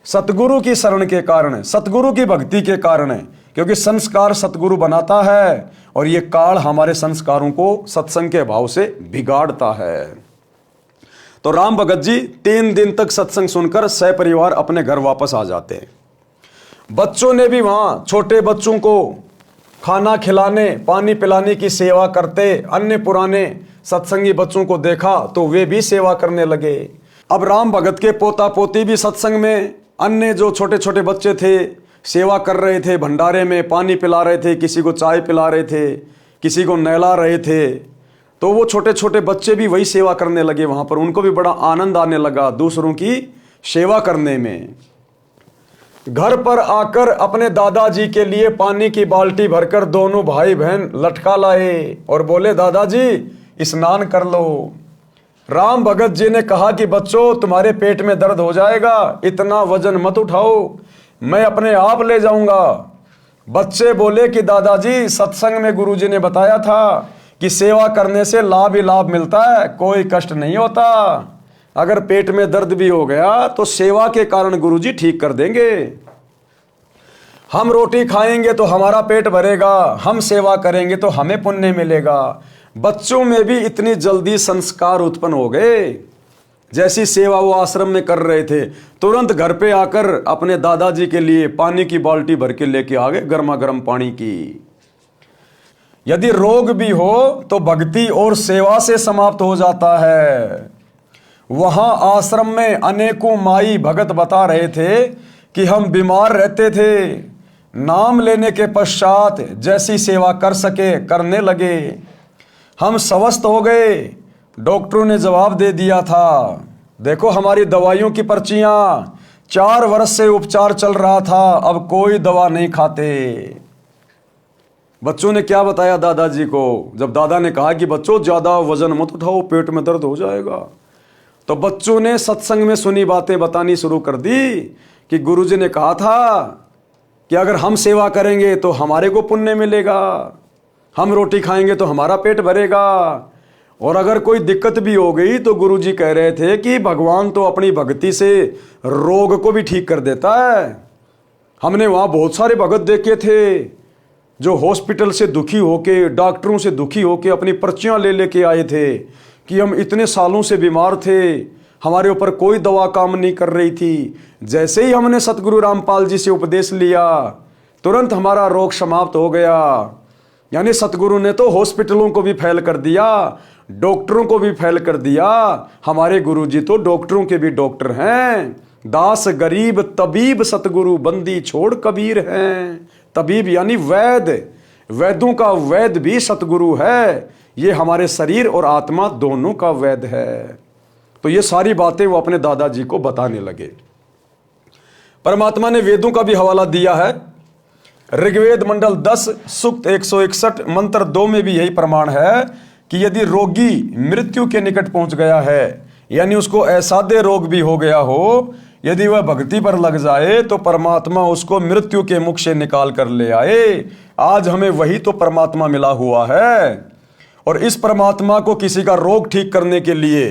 A: सतगुरु की शरण के कारण, सतगुरु की भक्ति के कारण। क्योंकि संस्कार सतगुरु बनाता है और ये काल हमारे संस्कारों को सत्संग के भाव से बिगाड़ता है। तो राम भगत जी 3 दिन तक सत्संग सुनकर सपरिवार अपने घर वापस आ जाते हैं। बच्चों ने भी वहां छोटे बच्चों को खाना खिलाने, पानी पिलाने की सेवा करते। अन्य पुराने सत्संगी बच्चों को देखा तो वे भी सेवा करने लगे। अब राम भगत के पोता पोती भी सत्संग में अन्य जो छोटे छोटे बच्चे थे सेवा कर रहे थे। भंडारे में पानी पिला रहे थे, किसी को चाय पिला रहे थे, किसी को नहला रहे थे। तो वो छोटे छोटे बच्चे भी वही सेवा करने लगे वहां पर। उनको भी बड़ा आनंद आने लगा दूसरों की सेवा करने में। घर पर आकर अपने दादाजी के लिए पानी की बाल्टी भरकर दोनों भाई बहन लटका लाए और बोले, दादाजी स्नान कर लो। राम भगत जी ने कहा कि बच्चों, तुम्हारे पेट में दर्द हो जाएगा, इतना वजन मत उठाओ, मैं अपने आप ले जाऊंगा। बच्चे बोले कि दादाजी, सत्संग में गुरुजी ने बताया था कि सेवा करने से लाभ ही लाभ मिलता है, कोई कष्ट नहीं होता। अगर पेट में दर्द भी हो गया तो सेवा के कारण गुरुजी ठीक कर देंगे। हम रोटी खाएंगे तो हमारा पेट भरेगा, हम सेवा करेंगे तो हमें पुण्य मिलेगा। बच्चों में भी इतनी जल्दी संस्कार उत्पन्न हो गए। जैसी सेवा वो आश्रम में कर रहे थे, तुरंत घर पे आकर अपने दादाजी के लिए पानी की बाल्टी भर के लेके आ गए, गर्मा गर्म पानी की। यदि रोग भी हो तो भक्ति और सेवा से समाप्त हो जाता है। वहां आश्रम में अनेकों माई भगत बता रहे थे कि हम बीमार रहते थे, नाम लेने के पश्चात जैसी सेवा कर सके करने लगे, हम स्वस्थ हो गए। डॉक्टरों ने जवाब दे दिया था, देखो हमारी दवाइयों की पर्चियां, 4 वर्ष से उपचार चल रहा था, अब कोई दवा नहीं खाते। बच्चों ने क्या बताया दादाजी को? जब दादा ने कहा कि बच्चों ज्यादा वजन मत उठाओ, पेट में दर्द हो जाएगा, तो बच्चों ने सत्संग में सुनी बातें बतानी शुरू कर दी कि गुरुजी ने कहा था कि अगर हम सेवा करेंगे तो हमारे को पुण्य मिलेगा, हम रोटी खाएंगे तो हमारा पेट भरेगा। और अगर कोई दिक्कत भी हो गई तो गुरुजी कह रहे थे कि भगवान तो अपनी भक्ति से रोग को भी ठीक कर देता है। हमने वहां बहुत सारे भगत देखे थे जो हॉस्पिटल से दुखी होके, डॉक्टरों से दुखी होके अपनी पर्चियां ले लेके आए थे कि हम इतने सालों से बीमार थे, हमारे ऊपर कोई दवा काम नहीं कर रही थी। जैसे ही हमने सतगुरु रामपाल जी से उपदेश लिया, तुरंत हमारा रोग समाप्त हो गया। यानी सतगुरु ने तो हॉस्पिटलों को भी फैल कर दिया, डॉक्टरों को भी फैल कर दिया। हमारे गुरुजी तो डॉक्टरों के भी डॉक्टर हैं। दास गरीब तबीब सतगुरु बंदी छोड़ कबीर हैं। तबीब यानी वैद्य, वैद्यों का वैद्य भी सतगुरु है। ये हमारे शरीर और आत्मा दोनों का वैद्य है। तो ये सारी बातें वो अपने दादाजी को बताने लगे। परमात्मा ने वेदों का भी हवाला दिया है। ऋग्वेद मंडल 10 सूक्त 161 मंत्र 2 में भी यही प्रमाण है कि यदि रोगी मृत्यु के निकट पहुंच गया है, यानी उसको असाध्य रोग भी हो गया हो, यदि वह भक्ति पर लग जाए तो परमात्मा उसको मृत्यु के मुख से निकाल कर ले आए। आज हमें वही तो परमात्मा मिला हुआ है। और इस परमात्मा को किसी का रोग ठीक करने के लिए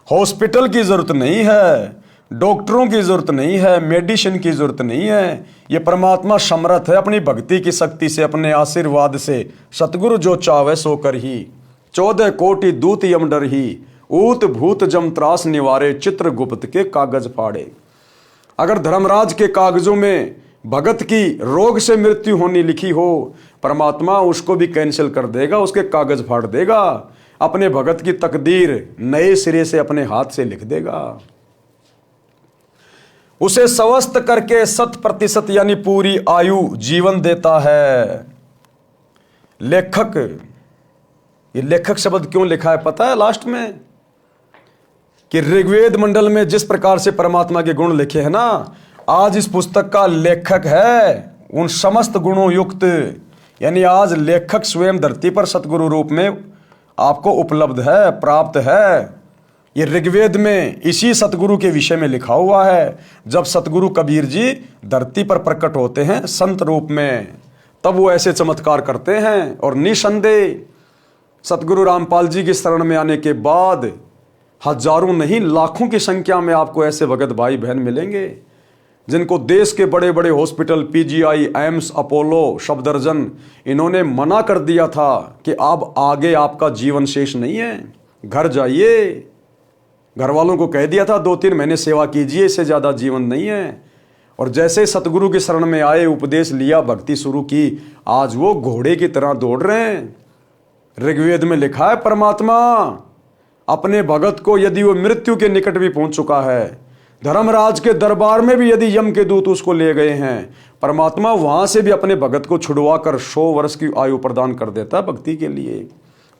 A: हॉस्पिटल की जरूरत नहीं है, डॉक्टरों की जरूरत नहीं है, मेडिसिन की जरूरत नहीं है। ये परमात्मा समर्थ है अपनी भक्ति की शक्ति से, अपने आशीर्वाद से। सतगुरु जो चावे सो कर ही, 14 कोटि दूत यम डर ही, ऊत भूत जम त्रास निवारे, चित्रगुप्त के कागज फाड़े। अगर धर्मराज के कागजों में भगत की रोग से मृत्यु होनी लिखी हो, परमात्मा उसको भी कैंसिल कर देगा, उसके कागज फाड़ देगा, अपने भगत की तकदीर नए सिरे से अपने हाथ से लिख देगा। उसे स्वस्थ करके 100% यानी पूरी आयु जीवन देता है। लेखक, ये लेखक शब्द क्यों लिखा है पता है लास्ट में? कि ऋग्वेद मंडल में जिस प्रकार से परमात्मा के गुण लिखे हैं ना, आज इस पुस्तक का लेखक है उन समस्त गुणों युक्त। यानी आज लेखक स्वयं धरती पर सतगुरु रूप में आपको उपलब्ध है, प्राप्त है। ये ऋग्वेद में इसी सतगुरु के विषय में लिखा हुआ है। जब सतगुरु कबीर जी धरती पर प्रकट होते हैं संत रूप में, तब वो ऐसे चमत्कार करते हैं। और निसंदेह सतगुरु रामपाल जी की शरण में आने के बाद हजारों नहीं लाखों की संख्या में आपको ऐसे भगत भाई बहन मिलेंगे जिनको देश के बड़े बड़े hospital, PGI, AIIMS, Apollo, Safdarjung, इन्होंने मना कर दिया था कि अब आगे आपका जीवन शेष नहीं है, घर जाइए। घर वालों को कह दिया था 2-3 महीने सेवा कीजिए, इससे ज़्यादा जीवन नहीं है। और जैसे सतगुरु की शरण में आए, उपदेश लिया, भक्ति शुरू की, आज वो घोड़े की तरह दौड़ रहे हैं। ऋग्वेद में लिखा है परमात्मा अपने भगत को, यदि वो मृत्यु के निकट भी पहुंच चुका है, धर्मराज के दरबार में भी यदि यम के दूत उसको ले गए हैं, परमात्मा वहां से भी अपने भगत को छुड़वा कर 100 वर्ष की आयु प्रदान कर देता है भक्ति के लिए।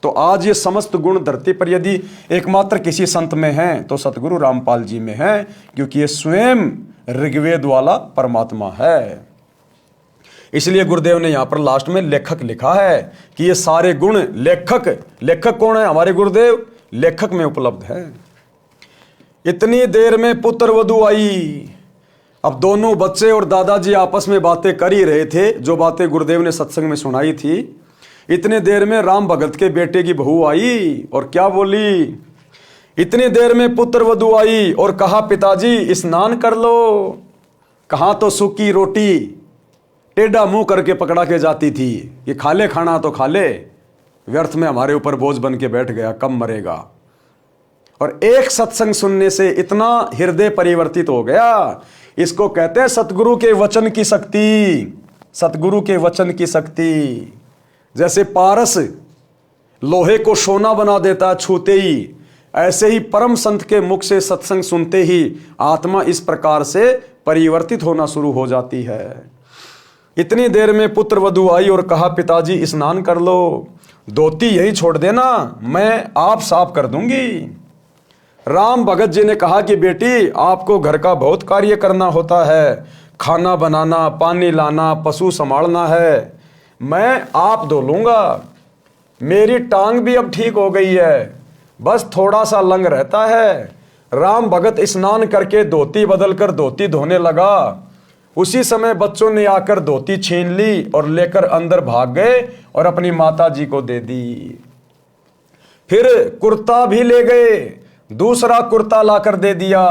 A: तो आज ये समस्त गुण धरती पर यदि एकमात्र किसी संत में हैं तो सतगुरु रामपाल जी में है, क्योंकि ये स्वयं ऋग्वेद वाला परमात्मा है। इसलिए गुरुदेव ने यहां पर लास्ट में लेखक लिखा है कि ये सारे गुण लेखक कौन है? हमारे गुरुदेव लेखक में उपलब्ध है। इतनी देर में पुत्र वधू आई। अब दोनों बच्चे और दादाजी आपस में बातें कर ही रहे थे, जो बातें गुरुदेव ने सत्संग में सुनाई थी। इतने देर में राम भगत के बेटे की बहू आई और क्या बोली? इतनी देर में पुत्र वधू आई और कहा पिताजी स्नान कर लो। कहाँ तो सूखी रोटी टेढ़ा मुंह करके पकड़ा के जाती थी कि खा ले खाना तो खा ले, व्यर्थ में हमारे ऊपर बोझ बन के बैठ गया, कब मरेगा। और एक सत्संग सुनने से इतना हृदय परिवर्तित हो गया। इसको कहते हैं सतगुरु के वचन की शक्ति। सतगुरु के वचन की शक्ति जैसे पारस लोहे को सोना बना देता है छूते ही, ऐसे ही परम संत के मुख से सत्संग सुनते ही आत्मा इस प्रकार से परिवर्तित होना शुरू हो जाती है। इतनी देर में पुत्र वधू आई और कहा पिताजी स्नान कर लो, धोती यही छोड़ देना, मैं आप साफ कर दूंगी। राम भगत जी ने कहा कि बेटी आपको घर का बहुत कार्य करना होता है, खाना बनाना, पानी लाना, पशु संभालना है, मैं आप धो लूंगा। मेरी टांग भी अब ठीक हो गई है, बस थोड़ा सा लंग रहता है। राम भगत स्नान करके धोती बदलकर धोती धोने लगा। उसी समय बच्चों ने आकर धोती छीन ली और लेकर अंदर भाग गए और अपनी माता जी को दे दी। फिर कुर्ता भी ले गए, दूसरा कुर्ता लाकर दे दिया।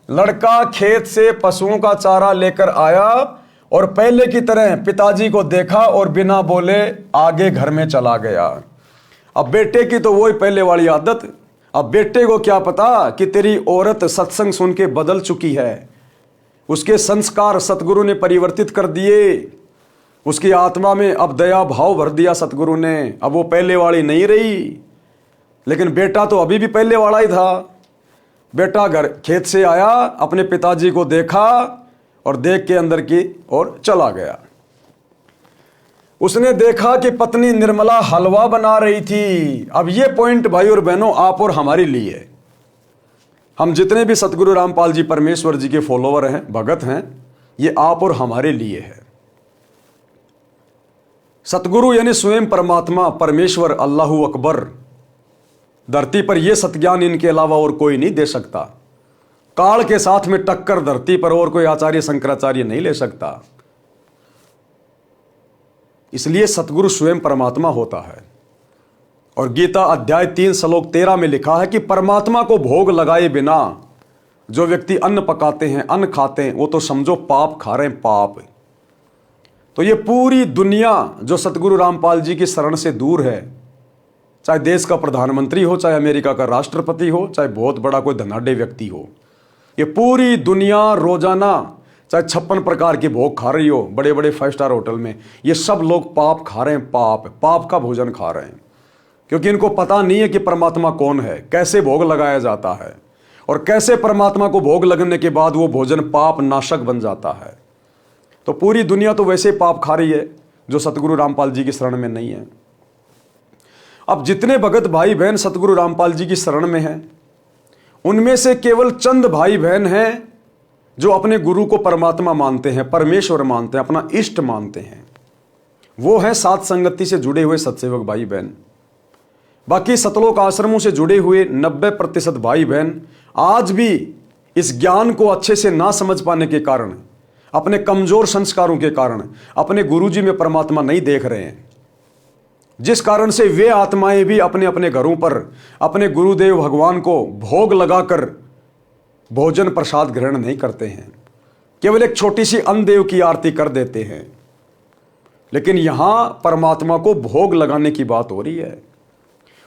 A: लड़का खेत से पशुओं का चारा लेकर आया और पहले की तरह पिताजी को देखा और बिना बोले आगे घर में चला गया। अब बेटे की तो वही पहले वाली आदत। अब बेटे को क्या पता कि तेरी औरत सत्संग सुन के बदल चुकी है। उसके संस्कार सतगुरु ने परिवर्तित कर दिए। उसकी आत्मा में अब दया भाव भर दिया सतगुरु ने। अब वो पहले वाली नहीं रही। लेकिन बेटा तो अभी भी पहले वाला ही था। बेटा घर खेत से आया, अपने पिताजी को देखा और देख के अंदर की ओर चला गया। उसने देखा कि पत्नी निर्मला हलवा बना रही थी। अब ये पॉइंट भाई और बहनों आप और हमारे लिए, हम जितने भी सतगुरु रामपाल जी परमेश्वर जी के फॉलोवर हैं, भगत हैं, ये आप और हमारे लिए है। सतगुरु यानी स्वयं परमात्मा, परमेश्वर, अल्लाहू अकबर, धरती पर यह सतज्ञान इनके अलावा और कोई नहीं दे सकता। काल के साथ में टक्कर धरती पर और कोई आचार्य शंकराचार्य नहीं ले सकता। इसलिए सतगुरु स्वयं परमात्मा होता है। और गीता अध्याय 3 श्लोक 13 में लिखा है कि परमात्मा को भोग लगाए बिना जो व्यक्ति अन्न पकाते हैं, अन्न खाते हैं, वो तो समझो पाप खा रहे हैं, पाप। तो ये पूरी दुनिया जो सतगुरु रामपाल जी की शरण से दूर है, चाहे देश का प्रधानमंत्री हो, चाहे अमेरिका का राष्ट्रपति हो, चाहे बहुत बड़ा कोई धनाढ्य व्यक्ति हो, ये पूरी दुनिया रोजाना चाहे 56 प्रकार के भोग खा रही हो बड़े बड़े 5 स्टार होटल में, ये सब लोग पाप खा रहे हैं, पाप का भोजन खा रहे हैं। क्योंकि इनको पता नहीं है कि परमात्मा कौन है, कैसे भोग लगाया जाता है। और कैसे परमात्मा को भोग लगने के बाद वो भोजन पाप नाशक बन जाता है। तो पूरी दुनिया तो वैसे पाप खा रही है जो सतगुरु रामपाल जी की शरण में नहीं है। अब जितने भगत भाई बहन सतगुरु रामपाल जी की शरण में हैं, उनमें से केवल चंद भाई बहन हैं जो अपने गुरु को परमात्मा मानते हैं, परमेश्वर मानते हैं, अपना इष्ट मानते हैं। वो हैं सात संगति से जुड़े हुए सत्सेवक भाई बहन। बाकी सतलोक आश्रमों से जुड़े हुए 90% भाई बहन आज भी इस ज्ञान को अच्छे से ना समझ पाने के कारण, अपने कमजोर संस्कारों के कारण अपने गुरुजी में परमात्मा नहीं देख रहे हैं, जिस कारण से वे आत्माएं भी अपने अपने घरों पर अपने गुरुदेव भगवान को भोग लगाकर भोजन प्रसाद ग्रहण नहीं करते हैं, केवल एक छोटी सी अन्नदेव की आरती कर देते हैं। लेकिन यहां परमात्मा को भोग लगाने की बात हो रही है।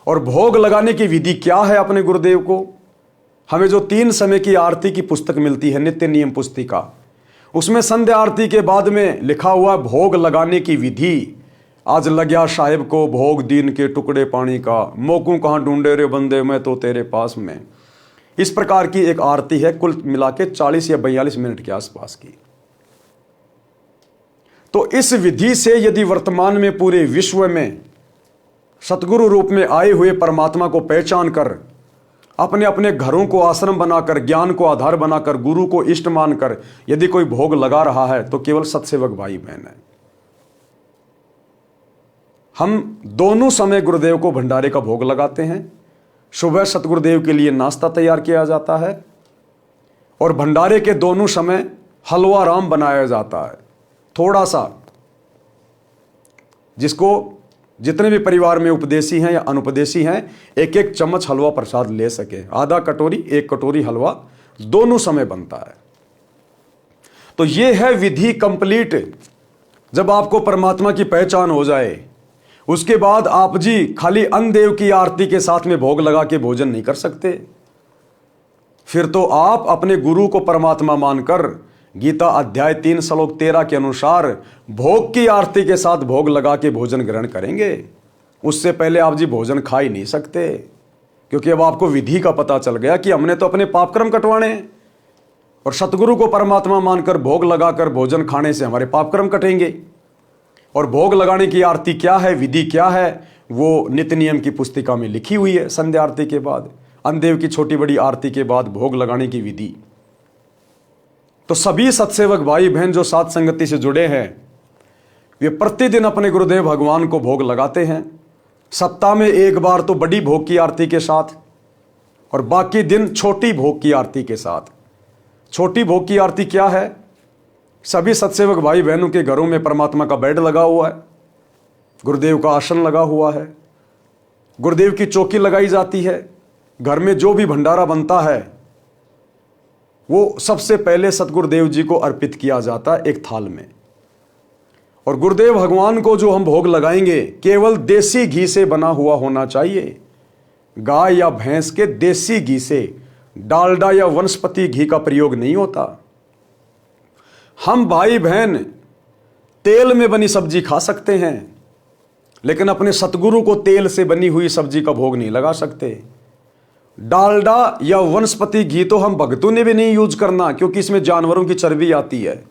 A: और भोग लगाने की विधि क्या है अपने गुरुदेव को? हमें जो 3 समय की आरती की पुस्तक मिलती है, नित्य नियम पुस्तिका, उसमें संध्या आरती के बाद में लिखा हुआ भोग लगाने की विधि। आज लग्या साहेब को भोग दीन के टुकड़े पानी का, मोकू कहाँ ढूंढे रे बंदे मैं तो तेरे पास में। इस प्रकार की एक आरती है, कुल मिला के 40 या 42 मिनट के आसपास की। तो इस विधि से यदि वर्तमान में पूरे विश्व में सतगुरु रूप में आए हुए परमात्मा को पहचान कर, अपने अपने घरों को आश्रम बनाकर, ज्ञान को आधार बनाकर, गुरु को इष्ट मानकर यदि कोई भोग लगा रहा है तो केवल सत्सेवक भाई बहन है। हम दोनों समय गुरुदेव को भंडारे का भोग लगाते हैं। सुबह सतगुरुदेव के लिए नाश्ता तैयार किया जाता है और भंडारे के दोनों समय हलवा राम बनाया जाता है। थोड़ा सा, जिसको जितने भी परिवार में उपदेशी हैं या अनुपदेशी हैं, एक एक चम्मच हलवा प्रसाद ले सके। आधा कटोरी, 1 कटोरी हलवा दोनों समय बनता है। तो यह है विधि कंप्लीट। जब आपको परमात्मा की पहचान हो जाए, उसके बाद आप जी खाली अन्नदेव की आरती के साथ में भोग लगा के भोजन नहीं कर सकते। फिर तो आप अपने गुरु को परमात्मा मानकर गीता अध्याय 3 श्लोक 13 के अनुसार भोग की आरती के साथ भोग लगा के भोजन ग्रहण करेंगे। उससे पहले आप जी भोजन खा ही नहीं सकते, क्योंकि अब आपको विधि का पता चल गया कि हमने तो अपने पापकर्म कटवाने हैं और सतगुरु को परमात्मा मानकर भोग लगाकर भोजन खाने से हमारे पापकर्म कटेंगे। और भोग लगाने की आरती क्या है, विधि क्या है, वो नित्य नियम की पुस्तिका में लिखी हुई है। संध्या आरती के बाद, अन्नदेव की छोटी बड़ी आरती के बाद भोग लगाने की विधि। तो सभी सत्सेवक भाई बहन जो सात संगति से जुड़े हैं, वे प्रतिदिन अपने गुरुदेव भगवान को भोग लगाते हैं। सप्ताह में 1 बार तो बड़ी भोग की आरती के साथ और बाकी दिन छोटी भोग की आरती के साथ। छोटी भोग की आरती क्या है? सभी सत्सेवक भाई बहनों के घरों में परमात्मा का बेड लगा हुआ है, गुरुदेव का आसन लगा हुआ है, गुरुदेव की चौकी लगाई जाती है। घर में जो भी भंडारा बनता है वो सबसे पहले सतगुरुदेव जी को अर्पित किया जाता है एक थाल में। और गुरुदेव भगवान को जो हम भोग लगाएंगे केवल देसी घी से बना हुआ होना चाहिए। गाय या भैंस के देसी घी से, डालडा या वनस्पति घी का प्रयोग नहीं होता। हम भाई बहन तेल में बनी सब्जी खा सकते हैं, लेकिन अपने सतगुरु को तेल से बनी हुई सब्जी का भोग नहीं लगा सकते। डालडा या वनस्पति घी तो हम भक्तों ने भी नहीं यूज करना, क्योंकि इसमें जानवरों की चर्बी आती है।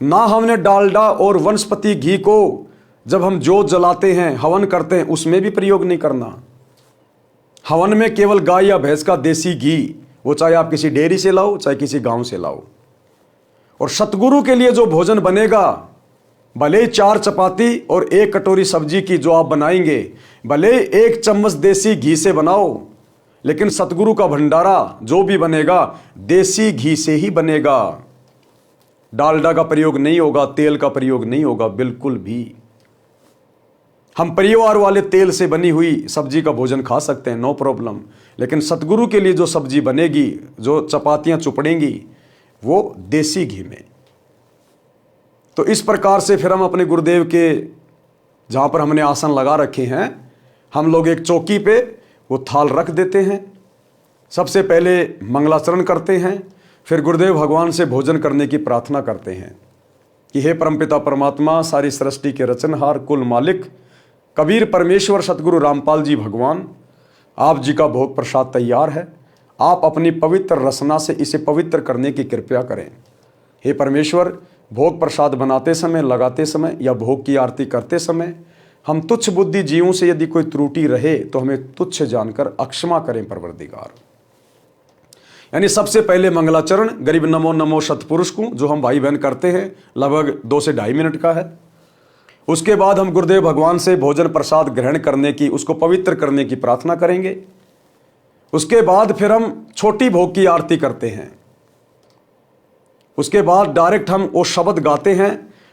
A: ना हमने डालडा और वनस्पति घी को जब हम जोत जलाते हैं, हवन करते हैं, उसमें भी प्रयोग नहीं करना। हवन में केवल गाय या भैंस का देसी घी, वो चाहे आप किसी डेयरी से लाओ चाहे किसी गांव से लाओ। और सतगुरु के लिए जो भोजन बनेगा, भले 4 चपाती और 1 कटोरी सब्जी की जो आप बनाएंगे, भले 1 चम्मच देसी घी से बनाओ, लेकिन सतगुरु का भंडारा जो भी बनेगा देसी घी से ही बनेगा। डालडा का प्रयोग नहीं होगा, तेल का प्रयोग नहीं होगा बिल्कुल भी। हम परिवार वाले तेल से बनी हुई सब्जी का भोजन खा सकते हैं, नो प्रॉब्लम, लेकिन सतगुरु के लिए जो सब्जी बनेगी, जो चपातियां चुपड़ेंगी, वो देसी घी में। तो इस प्रकार से फिर हम अपने गुरुदेव के जहां पर हमने आसन लगा रखे हैं, हम लोग एक चौकी पे वो थाल रख देते हैं। सबसे पहले मंगलाचरण करते हैं, फिर गुरुदेव भगवान से भोजन करने की प्रार्थना करते हैं कि हे परमपिता परमात्मा, सारी सृष्टि के रचनहार, कुल मालिक, कबीर परमेश्वर सतगुरु रामपाल जी भगवान, आप जी का भोग प्रसाद तैयार है। आप अपनी पवित्र रसना से इसे पवित्र करने की कृपया करें। हे परमेश्वर, भोग प्रसाद बनाते समय, लगाते समय या भोग की आरती करते समय हम तुच्छ बुद्धि जीवों से यदि कोई त्रुटि रहे तो हमें तुच्छ जानकर अक्षमा करें परवरदिगार। यानी सबसे पहले मंगलाचरण गरीब नमो नमो सतपुरुष को, जो हम भाई बहन करते हैं, लगभग 2 से 2.5 मिनट का है। उसके बाद हम गुरुदेव भगवान से भोजन प्रसाद ग्रहण करने की, उसको पवित्र करने की प्रार्थना करेंगे। उसके बाद फिर हम छोटी भोग की आरती करते हैं। उसके बाद डायरेक्ट हम वो शब्द गाते हैं,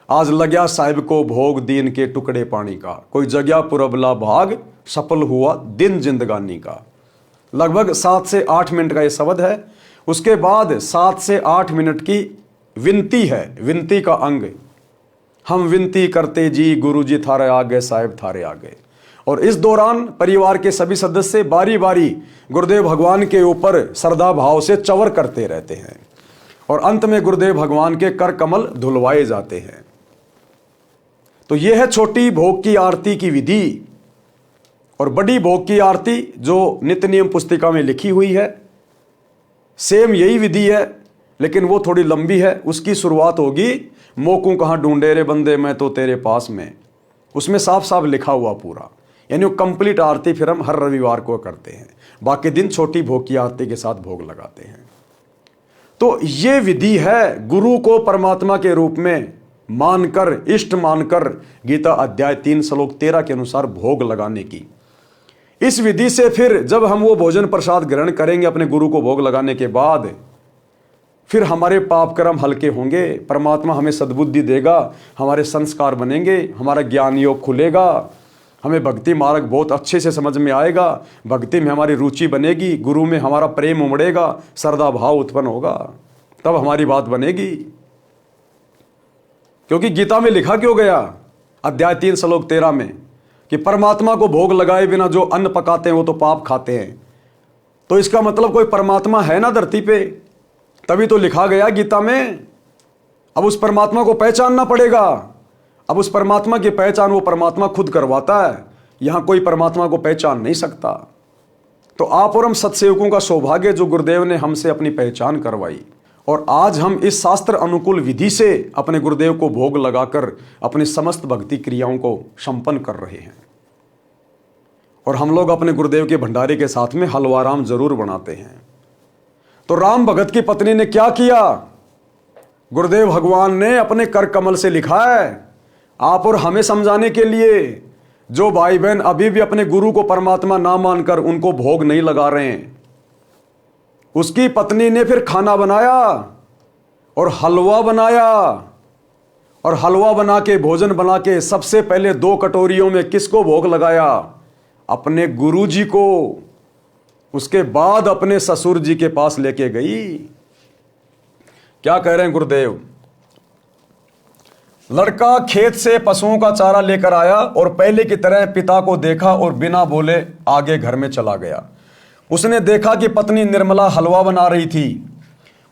A: आज लग्या साहिब को भोग दीन के टुकड़े पानी का, कोई जगह पुरबला भाग सफल हुआ दिन जिंदगानी का। लगभग 7 से 8 मिनट का ये शब्द है। उसके बाद 7 से 8 मिनट की विनती है, विनती का अंग, हम विनती करते जी गुरु जी थारे आगे, साहिब थारे आगे। और इस दौरान परिवार के सभी सदस्य बारी बारी गुरुदेव भगवान के ऊपर श्रद्धा भाव से चवर करते रहते हैं और अंत में गुरुदेव भगवान के कर कमल धुलवाए जाते हैं। तो यह है छोटी भोग की आरती की विधि। और बड़ी भोग की आरती जो नित्य नियम पुस्तिका में लिखी हुई है, सेम यही विधि है, लेकिन वो थोड़ी लंबी है। उसकी शुरुआत होगी, मोकू कहाँ ढूंढे रे बंदे मैं तो तेरे पास में। उसमें साफ साफ लिखा हुआ पूरा, यानी वो कंप्लीट आरती फिर हम हर रविवार को करते हैं। बाकी दिन छोटी भोग की आरती के साथ भोग लगाते हैं। तो ये विधि है गुरु को परमात्मा के रूप में मानकर, इष्ट मानकर गीता अध्याय 3 श्लोक 13 के अनुसार भोग लगाने की। इस विधि से फिर जब हम वो भोजन प्रसाद ग्रहण करेंगे अपने गुरु को भोग लगाने के बाद, फिर हमारे पाप कर्म हल्के होंगे, परमात्मा हमें सद्बुद्धि देगा, हमारे संस्कार बनेंगे, हमारा ज्ञान योग खुलेगा, हमें भक्ति मार्ग बहुत अच्छे से समझ में आएगा, भक्ति में हमारी रुचि बनेगी, गुरु में हमारा प्रेम उमड़ेगा, श्रद्धा भाव उत्पन्न होगा, तब हमारी बात बनेगी। क्योंकि गीता में लिखा क्यों गया अध्याय 3 श्लोक 13 में कि परमात्मा को भोग लगाए बिना जो अन्न पकाते हैं वो तो पाप खाते हैं। तो इसका मतलब कोई परमात्मा है ना धरती पे, तभी तो लिखा गया गीता में। अब उस परमात्मा को पहचानना पड़ेगा। अब उस परमात्मा की पहचान वो परमात्मा खुद करवाता है, यहां कोई परमात्मा को पहचान नहीं सकता। तो आप और हम सत्सेवकों का सौभाग्य जो गुरुदेव ने हमसे अपनी पहचान करवाई, और आज हम इस शास्त्र अनुकूल विधि से अपने गुरुदेव को भोग लगाकर अपनी समस्त भक्ति क्रियाओं को संपन्न कर रहे हैं। और हम लोग अपने गुरुदेव के भंडारे के साथ में हलवा राम जरूर बनाते हैं। तो राम भगत की पत्नी ने क्या किया, गुरुदेव भगवान ने अपने कर कमल से लिखा है आप और हमें समझाने के लिए, जो भाई बहन अभी भी अपने गुरु को परमात्मा ना मानकर उनको भोग नहीं लगा रहे हैं। उसकी पत्नी ने फिर खाना बनाया और हलवा बनाया, और हलवा बना के, भोजन बना के सबसे पहले 2 कटोरियों में किसको भोग लगाया, अपने गुरु जी को। उसके बाद अपने ससुर जी के पास लेके गई। क्या कह रहे हैं गुरुदेव, लड़का खेत से पशुओं का चारा लेकर आया और पहले की तरह पिता को देखा और बिना बोले आगे घर में चला गया। उसने देखा कि पत्नी निर्मला हलवा बना रही थी।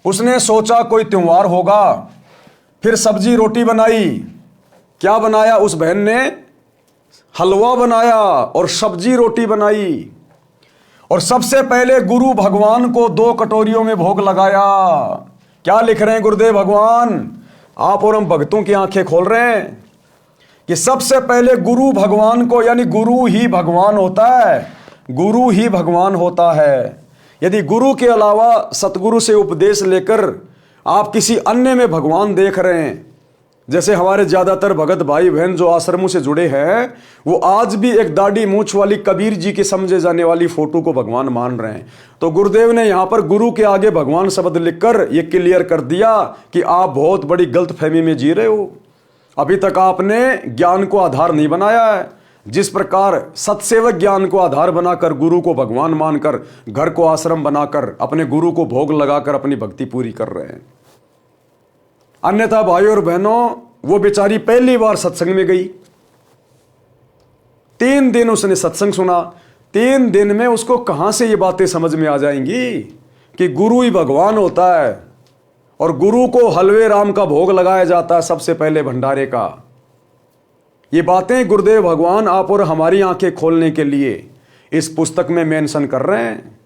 A: उसने सोचा कोई त्योहार होगा, फिर सब्जी रोटी बनाई। क्या बनाया उस बहन ने, हलवा बनाया और सब्जी रोटी बनाई, और सबसे पहले गुरु भगवान को 2 कटोरियों में भोग लगाया। क्या लिख रहे हैं गुरुदेव भगवान, आप और हम भक्तों की आंखें खोल रहे हैं कि सबसे पहले गुरु भगवान को, यानी गुरु ही भगवान होता है, गुरु ही भगवान होता है। यदि गुरु के अलावा सतगुरु से उपदेश लेकर आप किसी अन्य में भगवान देख रहे हैं, जैसे हमारे ज्यादातर भगत भाई बहन जो आश्रमों से जुड़े हैं, वो आज भी एक दाढ़ी मूंछ वाली कबीर जी के समझे जाने वाली फोटो को भगवान मान रहे हैं। तो गुरुदेव ने यहां पर गुरु के आगे भगवान शब्द लिखकर ये क्लियर कर दिया कि आप बहुत बड़ी गलतफहमी में जी रहे हो। अभी तक आपने ज्ञान को आधार नहीं बनाया है। जिस प्रकार सत्सेवक ज्ञान को आधार बनाकर, गुरु को भगवान मानकर, घर को आश्रम बनाकर अपने गुरु को भोग लगाकर अपनी भक्ति पूरी कर रहे हैं। अन्यथा भाइयों और बहनों, वो बेचारी पहली बार सत्संग में गई, 3 दिन उसने सत्संग सुना। 3 दिन में उसको कहां से ये बातें समझ में आ जाएंगी कि गुरु ही भगवान होता है और गुरु को हलवे राम का भोग लगाया जाता है सबसे पहले भंडारे का। ये बातें गुरुदेव भगवान आप और हमारी आंखें खोलने के लिए इस पुस्तक में मेंशन कर रहे हैं।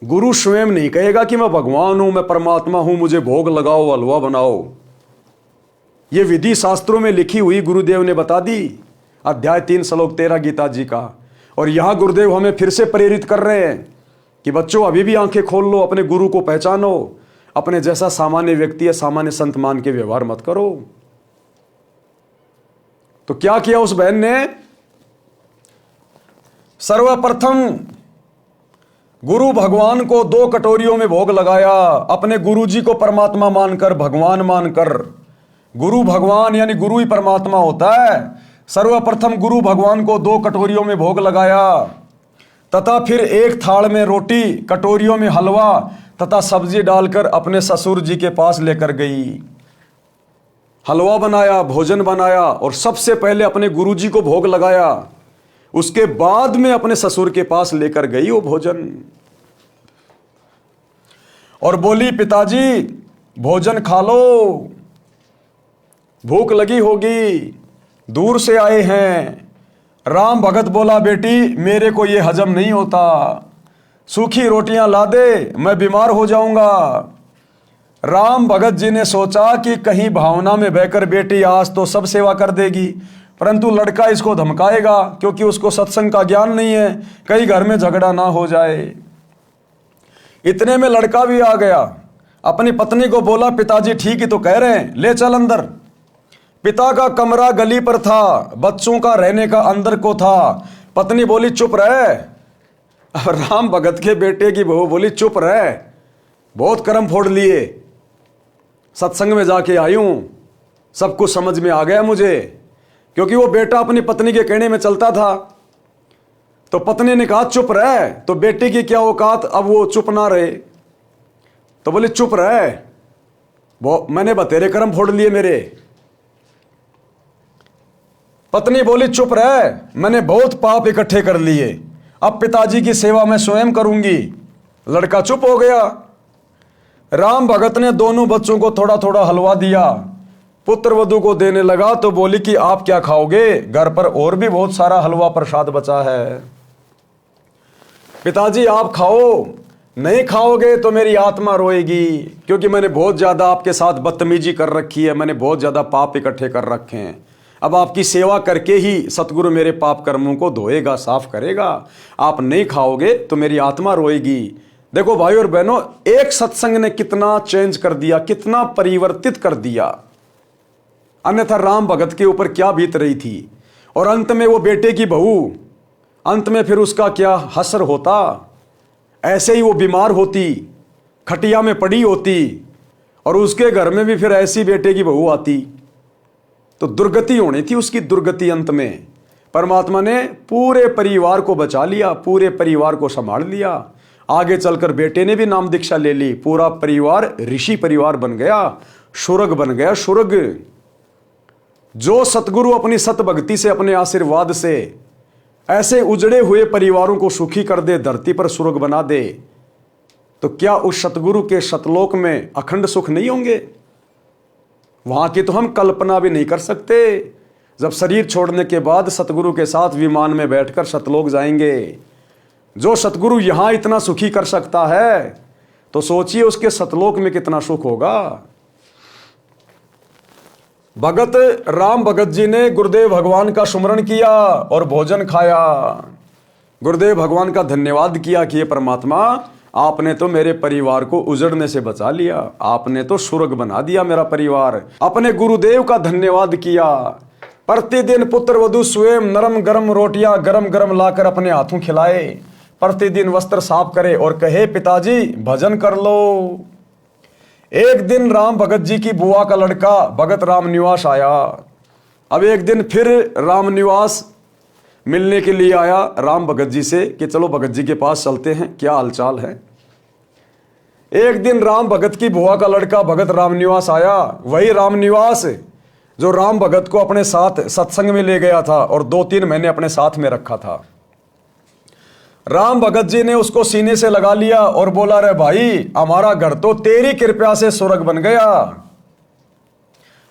A: गुरु स्वयं नहीं कहेगा कि मैं भगवान हूं, मैं परमात्मा हूं, मुझे भोग लगाओ, हलवा बनाओ। ये विधि शास्त्रों में लिखी हुई गुरुदेव ने बता दी, अध्याय 3 श्लोक 13 गीता जी का। और यहां गुरुदेव हमें फिर से प्रेरित कर रहे हैं कि बच्चों अभी भी आंखें खोल लो, अपने गुरु को पहचानो, अपने जैसा सामान्य व्यक्ति या सामान्य संत मान के व्यवहार मत करो। तो क्या किया उस बहन ने? सर्वप्रथम गुरु भगवान को 2 कटोरियों में भोग लगाया, अपने गुरु जी को परमात्मा मानकर, भगवान मानकर। गुरु भगवान यानी गुरु ही परमात्मा होता है। सर्वप्रथम गुरु भगवान को 2 कटोरियों में भोग लगाया, तथा फिर एक थाल में रोटी, कटोरियों में हलवा तथा सब्जी डालकर अपने ससुर जी के पास लेकर गई। हलवा बनाया, भोजन बनाया और सबसे पहले अपने गुरु जी को भोग लगाया, उसके बाद में अपने ससुर के पास लेकर गई वो भोजन। और बोली, पिताजी भोजन खा लो, भूख लगी होगी, दूर से आए हैं। राम भगत बोला, बेटी मेरे को ये हजम नहीं होता, सूखी रोटियां ला दे, मैं बीमार हो जाऊंगा। राम भगत जी ने सोचा कि कहीं भावना में बहकर बेटी आज तो सब सेवा कर देगी, परंतु लड़का इसको धमकाएगा क्योंकि उसको सत्संग का ज्ञान नहीं है, कहीं घर में झगड़ा ना हो जाए। इतने में लड़का भी आ गया, अपनी पत्नी को बोला, पिताजी ठीक ही तो कह रहे हैं, ले चल अंदर। पिता का कमरा गली पर था, बच्चों का रहने का अंदर को था। पत्नी बोली, चुप रहे। अब राम भगत के बेटे की बहू बोली, चुप रहे, बहुत कर्म फोड़ लिए, सत्संग में जाके आई हूं, सब कुछ समझ में आ गया मुझे। क्योंकि वो बेटा अपनी पत्नी के कहने में चलता था। तो पत्नी ने कहा, चुप रहे। तो बेटे की क्या औकात, अब वो चुप ना रहे, तो बोले, चुप रहे, वो मैंने बतेरे कर्म फोड़ लिए मेरे। पत्नी बोली, चुप रहे, मैंने बहुत पाप इकट्ठे कर लिए, अब पिताजी की सेवा मैं स्वयं करूंगी। लड़का चुप हो गया। राम भगत ने दोनों बच्चों को थोड़ा थोड़ा हलवा दिया, पुत्र वधू को देने लगा। तो बोली कि आप क्या खाओगे, घर पर और भी बहुत सारा हलवा प्रसाद बचा है, पिताजी आप खाओ, नहीं खाओगे तो मेरी आत्मा रोएगी, क्योंकि मैंने बहुत ज्यादा आपके साथ बदतमीजी कर रखी है, मैंने बहुत ज्यादा पाप इकट्ठे कर रखे हैं। अब आपकी सेवा करके ही सतगुरु मेरे पाप कर्मों को धोएगा, साफ करेगा। आप नहीं खाओगे तो मेरी आत्मा रोएगी। देखो भाई और बहनों, एक सत्संग ने कितना चेंज कर दिया, कितना परिवर्तित कर दिया। अन्यथा राम भगत के ऊपर क्या बीत रही थी। और अंत में वो बेटे की बहू, अंत में फिर उसका क्या हसर होता। ऐसे ही वो बीमार होती, खटिया में पड़ी होती, और उसके घर में भी फिर ऐसी बेटे की बहू आती, तो दुर्गति होनी थी उसकी, दुर्गति। अंत में परमात्मा ने पूरे परिवार को बचा लिया, पूरे परिवार को संभाल लिया। आगे चलकर बेटे ने भी नाम दीक्षा ले ली, पूरा परिवार ऋषि परिवार बन गया, शुरग बन गया, शुरग। जो सतगुरु अपनी सत भक्ति से, अपने आशीर्वाद से ऐसे उजड़े हुए परिवारों को सुखी कर दे, धरती पर सुर्ग बना दे, तो क्या उस सतगुरु के सतलोक में अखंड सुख नहीं होंगे? वहां की तो हम कल्पना भी नहीं कर सकते। जब शरीर छोड़ने के बाद सतगुरु के साथ विमान में बैठकर सतलोक जाएंगे। जो सतगुरु यहां इतना सुखी कर सकता है, तो सोचिए उसके सतलोक में कितना सुख होगा। भगत राम भगत जी ने गुरुदेव भगवान का सुमरण किया और भोजन खाया। गुरुदेव भगवान का धन्यवाद किया कि ये परमात्मा, आपने तो मेरे परिवार को उजड़ने से बचा लिया, आपने तो स्वर्ग बना दिया मेरा परिवार। अपने गुरुदेव का धन्यवाद किया। प्रतिदिन पुत्र वधू स्वयं नरम गरम रोटियां गरम गरम लाकर अपने हाथों खिलाए, प्रतिदिन वस्त्र साफ करे और कहे, पिताजी भजन कर लो। एक दिन राम भगत जी की बुआ का लड़का भगत राम निवास आया। अब एक दिन फिर राम निवास मिलने के लिए आया राम भगत जी से कि चलो भगत जी के पास चलते हैं, क्या हालचाल है। एक दिन राम भगत की बुआ का लड़का भगत राम निवास आया, वही राम निवास जो राम भगत को अपने साथ सत्संग में ले गया था और 2-3 महीने अपने साथ में रखा था। राम भगत जी ने उसको सीने से लगा लिया और बोला, रे भाई हमारा घर तो तेरी कृपा से स्वर्ग बन गया।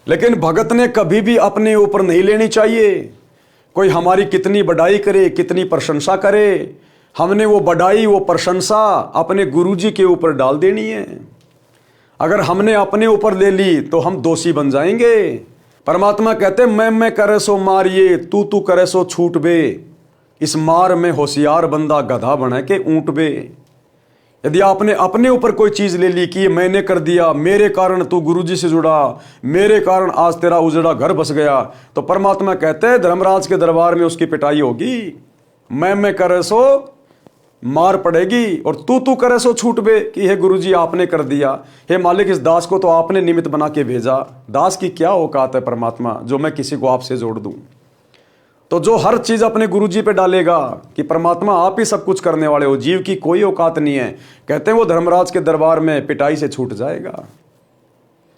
A: लेकिन भगत ने कभी भी अपने ऊपर नहीं लेनी चाहिए। कोई हमारी कितनी बड़ाई करे, कितनी प्रशंसा करे, हमने वो बढ़ाई, वो प्रशंसा अपने गुरुजी के ऊपर डाल देनी है। अगर हमने अपने ऊपर ले ली तो हम दोषी बन जाएंगे। परमात्मा कहते मैं करे सो मारिए, तू करे सो छूट बे। इस मार में होशियार बंदा गधा बना के ऊंट बे। यदि आपने अपने ऊपर कोई चीज ले ली कि मैंने कर दिया, मेरे कारण तू गुरुजी से जुड़ा, मेरे कारण आज तेरा उजड़ा घर बस गया, तो परमात्मा कहते हैं धर्मराज के दरबार में उसकी पिटाई होगी। मैं करे सो मार पड़ेगी और तू करे सो छूट बे कि हे गुरुजी आपने कर दिया, हे मालिक इस दास को तो आपने निमित्त बना के भेजा। दास की क्या औकात है परमात्मा जो मैं किसी को आपसे जोड़ दूं। तो जो हर चीज अपने गुरुजी पे डालेगा कि परमात्मा आप ही सब कुछ करने वाले हो, जीव की कोई औकात नहीं है, कहते हैं वो धर्मराज के दरबार में पिटाई से छूट जाएगा।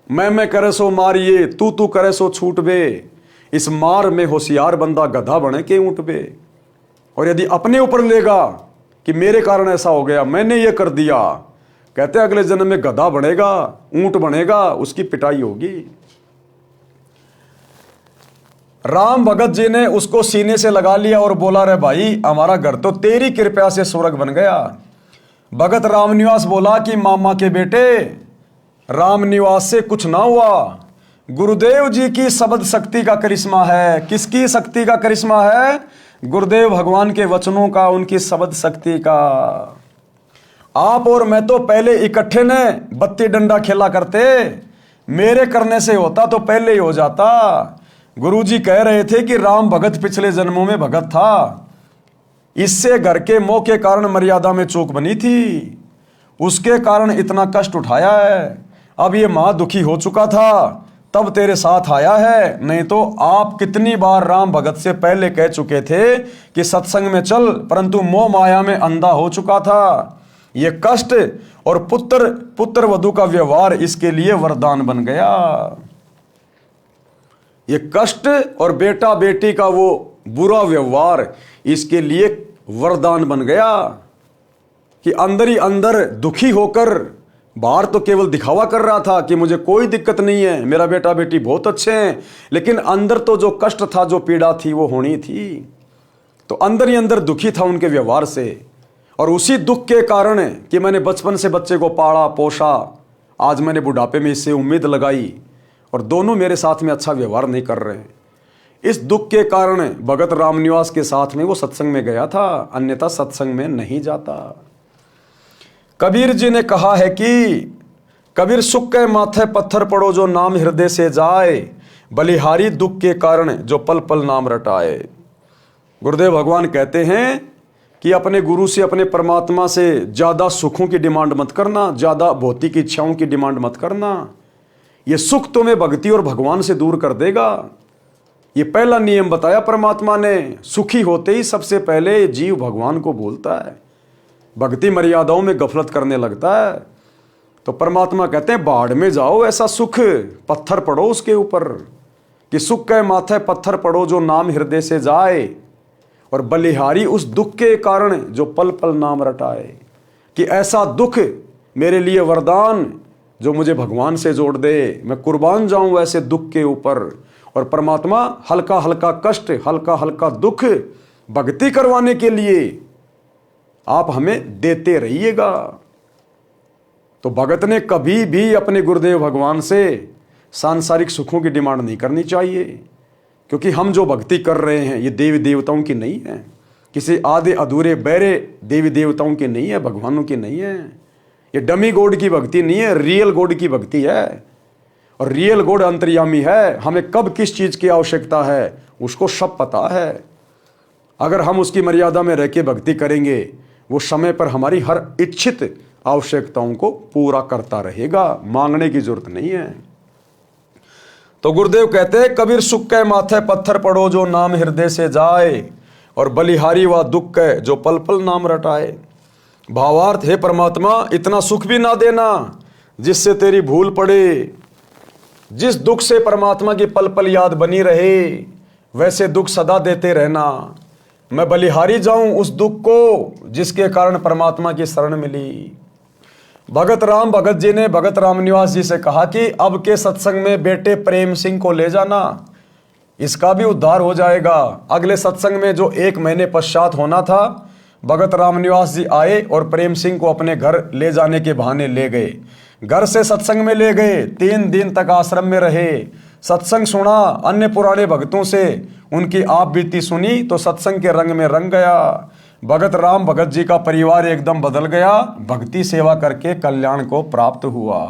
A: मैं करे सो मारिए, तू करे सो छूट बे। इस मार में होशियार बंदा गधा बने के ऊंट बे। और यदि अपने ऊपर लेगा कि मेरे कारण ऐसा हो गया, मैंने ये कर दिया, कहते हैं अगले जन्म में गधा बनेगा, ऊंट बनेगा, उसकी पिटाई होगी। राम भगत जी ने उसको सीने से लगा लिया और बोला रे भाई हमारा घर तो तेरी कृपा से स्वर्ग बन गया। भगत रामनिवास बोला कि मामा के बेटे रामनिवास से कुछ ना हुआ, गुरुदेव जी की शब्द शक्ति का करिश्मा है। किसकी शक्ति का करिश्मा है? गुरुदेव भगवान के वचनों का, उनकी शब्द शक्ति का। आप और मैं तो पहले इकट्ठे ने बत्ती डंडा खेला करते, मेरे करने से होता तो पहले ही हो जाता। गुरुजी कह रहे थे कि राम भगत पिछले जन्मों में भगत था, इससे घर के मोह के कारण मर्यादा में चूक बनी थी, उसके कारण इतना कष्ट उठाया है। अब ये मां दुखी हो चुका था तब तेरे साथ आया है, नहीं तो आप कितनी बार राम भगत से पहले कह चुके थे कि सत्संग में चल, परंतु मोह माया में अंधा हो चुका था। ये कष्ट और पुत्र वधू का व्यवहार इसके लिए वरदान बन गया। ये कष्ट और बेटा बेटी का वो बुरा व्यवहार इसके लिए वरदान बन गया कि अंदर ही अंदर दुखी होकर, बाहर तो केवल दिखावा कर रहा था कि मुझे कोई दिक्कत नहीं है, मेरा बेटा बेटी बहुत अच्छे हैं, लेकिन अंदर तो जो कष्ट था, जो पीड़ा थी वो होनी थी। तो अंदर ही अंदर दुखी था उनके व्यवहार से। और उसी दुख के कारण कि मैंने बचपन से बच्चे को पाला पोसा, आज मैंने बुढ़ापे में इससे उम्मीद लगाई और दोनों मेरे साथ में अच्छा व्यवहार नहीं कर रहे हैं, इस दुख के कारण भगत रामनिवास के साथ में वो सत्संग में गया था, अन्यथा सत्संग में नहीं जाता। कबीर जी ने कहा है कि कबीर सुख के माथे पत्थर पड़ो जो नाम हृदय से जाए, बलिहारी दुख के कारण जो पल पल नाम रटाए। गुरुदेव भगवान कहते हैं कि अपने गुरु से, अपने परमात्मा से ज़्यादा सुखों की डिमांड मत करना, ज़्यादा भौतिक इच्छाओं की डिमांड मत करना। ये सुख तुम्हें भक्ति और भगवान से दूर कर देगा। ये पहला नियम बताया परमात्मा ने। सुखी होते ही सबसे पहले जीव भगवान को बोलता है, भक्ति मर्यादाओं में गफलत करने लगता है। तो परमात्मा कहते हैं बाढ़ में जाओ, ऐसा सुख पत्थर पड़ो उसके ऊपर, कि सुख के माथे पत्थर पड़ो जो नाम हृदय से जाए, और बलिहारी उस दुख के कारण जो पल पल नाम रटाए। कि ऐसा दुख मेरे लिए वरदान जो मुझे भगवान से जोड़ दे, मैं कुर्बान जाऊं ऐसे दुख के ऊपर। और परमात्मा हल्का हल्का कष्ट, हल्का हल्का दुख भक्ति करवाने के लिए आप हमें देते रहिएगा। तो भगत ने कभी भी अपने गुरुदेव भगवान से सांसारिक सुखों की डिमांड नहीं करनी चाहिए, क्योंकि हम जो भक्ति कर रहे हैं ये देवी देवताओं की नहीं है, किसी आधे अधूरे बहरे देवी देवताओं की नहीं है, भगवानों की नहीं है। ये डमी गॉड की भक्ति नहीं है, रियल गॉड की भक्ति है। और रियल गॉड अंतर्यामी है, हमें कब किस चीज़ की आवश्यकता है उसको सब पता है। अगर हम उसकी मर्यादा में रह के भक्ति करेंगे, वो समय पर हमारी हर इच्छित आवश्यकताओं को पूरा करता रहेगा, मांगने की जरूरत नहीं है। तो गुरुदेव कहते हैं कबीर सुख के माथे पत्थर पड़ो जो नाम हृदय से जाए, और बलिहारी व दुख के जो पल पल नाम रटाए। भावार्थ, हे परमात्मा इतना सुख भी ना देना जिससे तेरी भूल पड़े। जिस दुख से परमात्मा की पल पल याद बनी रहे, वैसे दुख सदा देते रहना। मैं बलिहारी जाऊं उस दुख को जिसके कारण परमात्मा की शरण मिली। भगत राम भगत जी ने भगत रामनिवास जी से कहा कि अब के सत्संग में बेटे प्रेम सिंह को ले जाना, इसका भी उद्धार हो जाएगा। अगले सत्संग में जो 1 महीने पश्चात होना था, भगत रामनिवास जी आए और प्रेम सिंह को अपने घर ले जाने के बहाने ले गए। घर से सत्संग में ले गए। 3 दिन तक आश्रम में रहे, सत्संग सुना, अन्य पुराने भक्तों से उनकी आप बीती सुनी तो सत्संग के रंग में रंग गया। भगत राम भगत जी का परिवार एकदम बदल गया, भक्ति सेवा करके कल्याण को प्राप्त हुआ।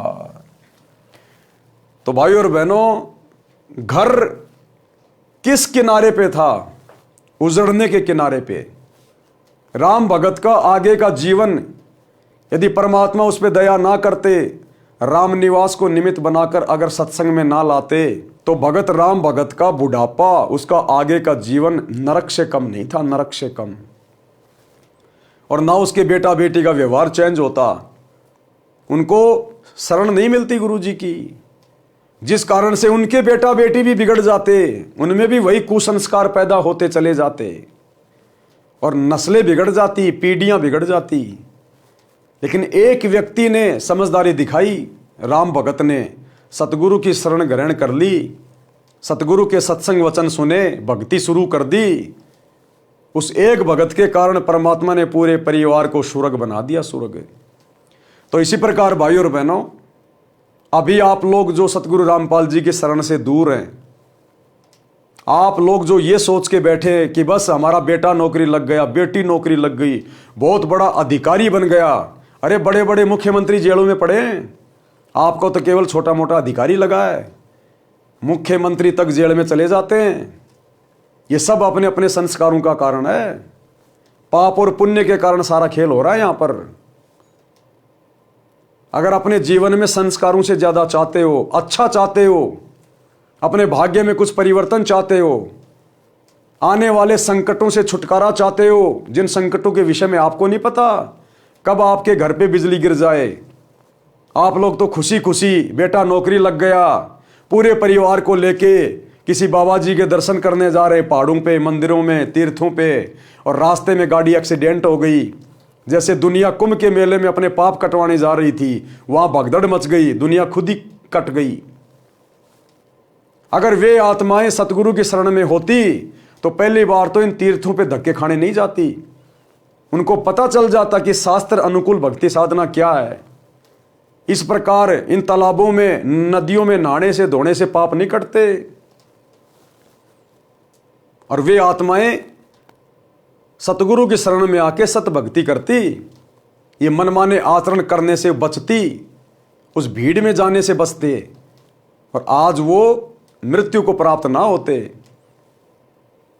A: तो भाइयों और बहनों, घर किस किनारे पे था? उजड़ने के किनारे पे। राम भगत का आगे का जीवन यदि परमात्मा उस पर दया ना करते, रामनिवास को निमित्त बनाकर अगर सत्संग में ना लाते, तो भगत राम भगत का बुढ़ापा, उसका आगे का जीवन नरक से कम नहीं था, नरक से कम। और ना उसके बेटा बेटी का व्यवहार चेंज होता, उनको शरण नहीं मिलती गुरु जी की, जिस कारण से उनके बेटा बेटी भी बिगड़ जाते, उनमें भी वही कुसंस्कार पैदा होते चले जाते और नस्लें बिगड़ जाती, पीढ़ियां बिगड़ जाती। लेकिन एक व्यक्ति ने समझदारी दिखाई, राम भगत ने सतगुरु की शरण ग्रहण कर ली, सतगुरु के सत्संग वचन सुने, भक्ति शुरू कर दी। उस एक भगत के कारण परमात्मा ने पूरे परिवार को स्वर्ग बना दिया, स्वर्ग। तो इसी प्रकार भाइयों और बहनों, अभी आप लोग जो सतगुरु रामपाल जी की शरण से दूर हैं, आप लोग जो ये सोच के बैठे कि बस हमारा बेटा नौकरी लग गया, बेटी नौकरी लग गई, बहुत बड़ा अधिकारी बन गया, अरे बड़े बड़े मुख्यमंत्री जेलों में पड़े हैं, आपको तो केवल छोटा मोटा अधिकारी लगा है, मुख्यमंत्री तक जेल में चले जाते हैं। ये सब अपने अपने संस्कारों का कारण है, पाप और पुण्य के कारण सारा खेल हो रहा है यहां पर। अगर अपने जीवन में संस्कारों से ज्यादा चाहते हो, अच्छा चाहते हो, अपने भाग्य में कुछ परिवर्तन चाहते हो, आने वाले संकटों से छुटकारा चाहते हो, जिन संकटों के विषय में आपको नहीं पता कब आपके घर पे बिजली गिर जाए, आप लोग तो खुशी खुशी बेटा नौकरी लग गया, पूरे परिवार को लेके किसी बाबा जी के दर्शन करने जा रहे, पहाड़ों पे, मंदिरों में, तीर्थों पे, और रास्ते में गाड़ी एक्सीडेंट हो गई। जैसे दुनिया कुंभ के मेले में अपने पाप कटवाने जा रही थी, वहां भगदड़ मच गई, दुनिया खुद ही कट गई। अगर वे आत्माएं सतगुरु की शरण में होती तो पहली बार तो इन तीर्थों पे धक्के खाने नहीं जाती, उनको पता चल जाता कि शास्त्र अनुकूल भक्ति साधना क्या है। इस प्रकार इन तालाबों में, नदियों में नहाने से, धोने से पाप नहीं कटते। और वे आत्माएं सतगुरु की शरण में आके सत भक्ति करती, ये मनमाने आचरण करने से बचती, उस भीड़ में जाने से बचते, और आज वो मृत्यु को प्राप्त ना होते।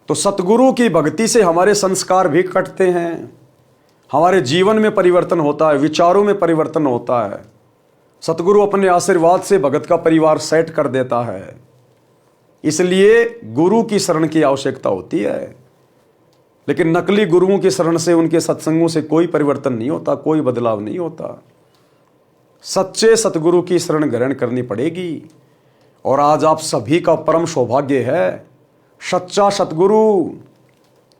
A: तो सतगुरु की भक्ति से हमारे संस्कार भी कटते हैं, हमारे जीवन में परिवर्तन होता है, विचारों में परिवर्तन होता है। सतगुरु अपने आशीर्वाद से भगत का परिवार सेट कर देता है। इसलिए गुरु की शरण की आवश्यकता होती है। लेकिन नकली गुरुओं की शरण से, उनके सत्संगों से कोई परिवर्तन नहीं होता, कोई बदलाव नहीं होता। सच्चे सतगुरु की शरण ग्रहण करनी पड़ेगी। और आज आप सभी का परम सौभाग्य है, सच्चा सतगुरु।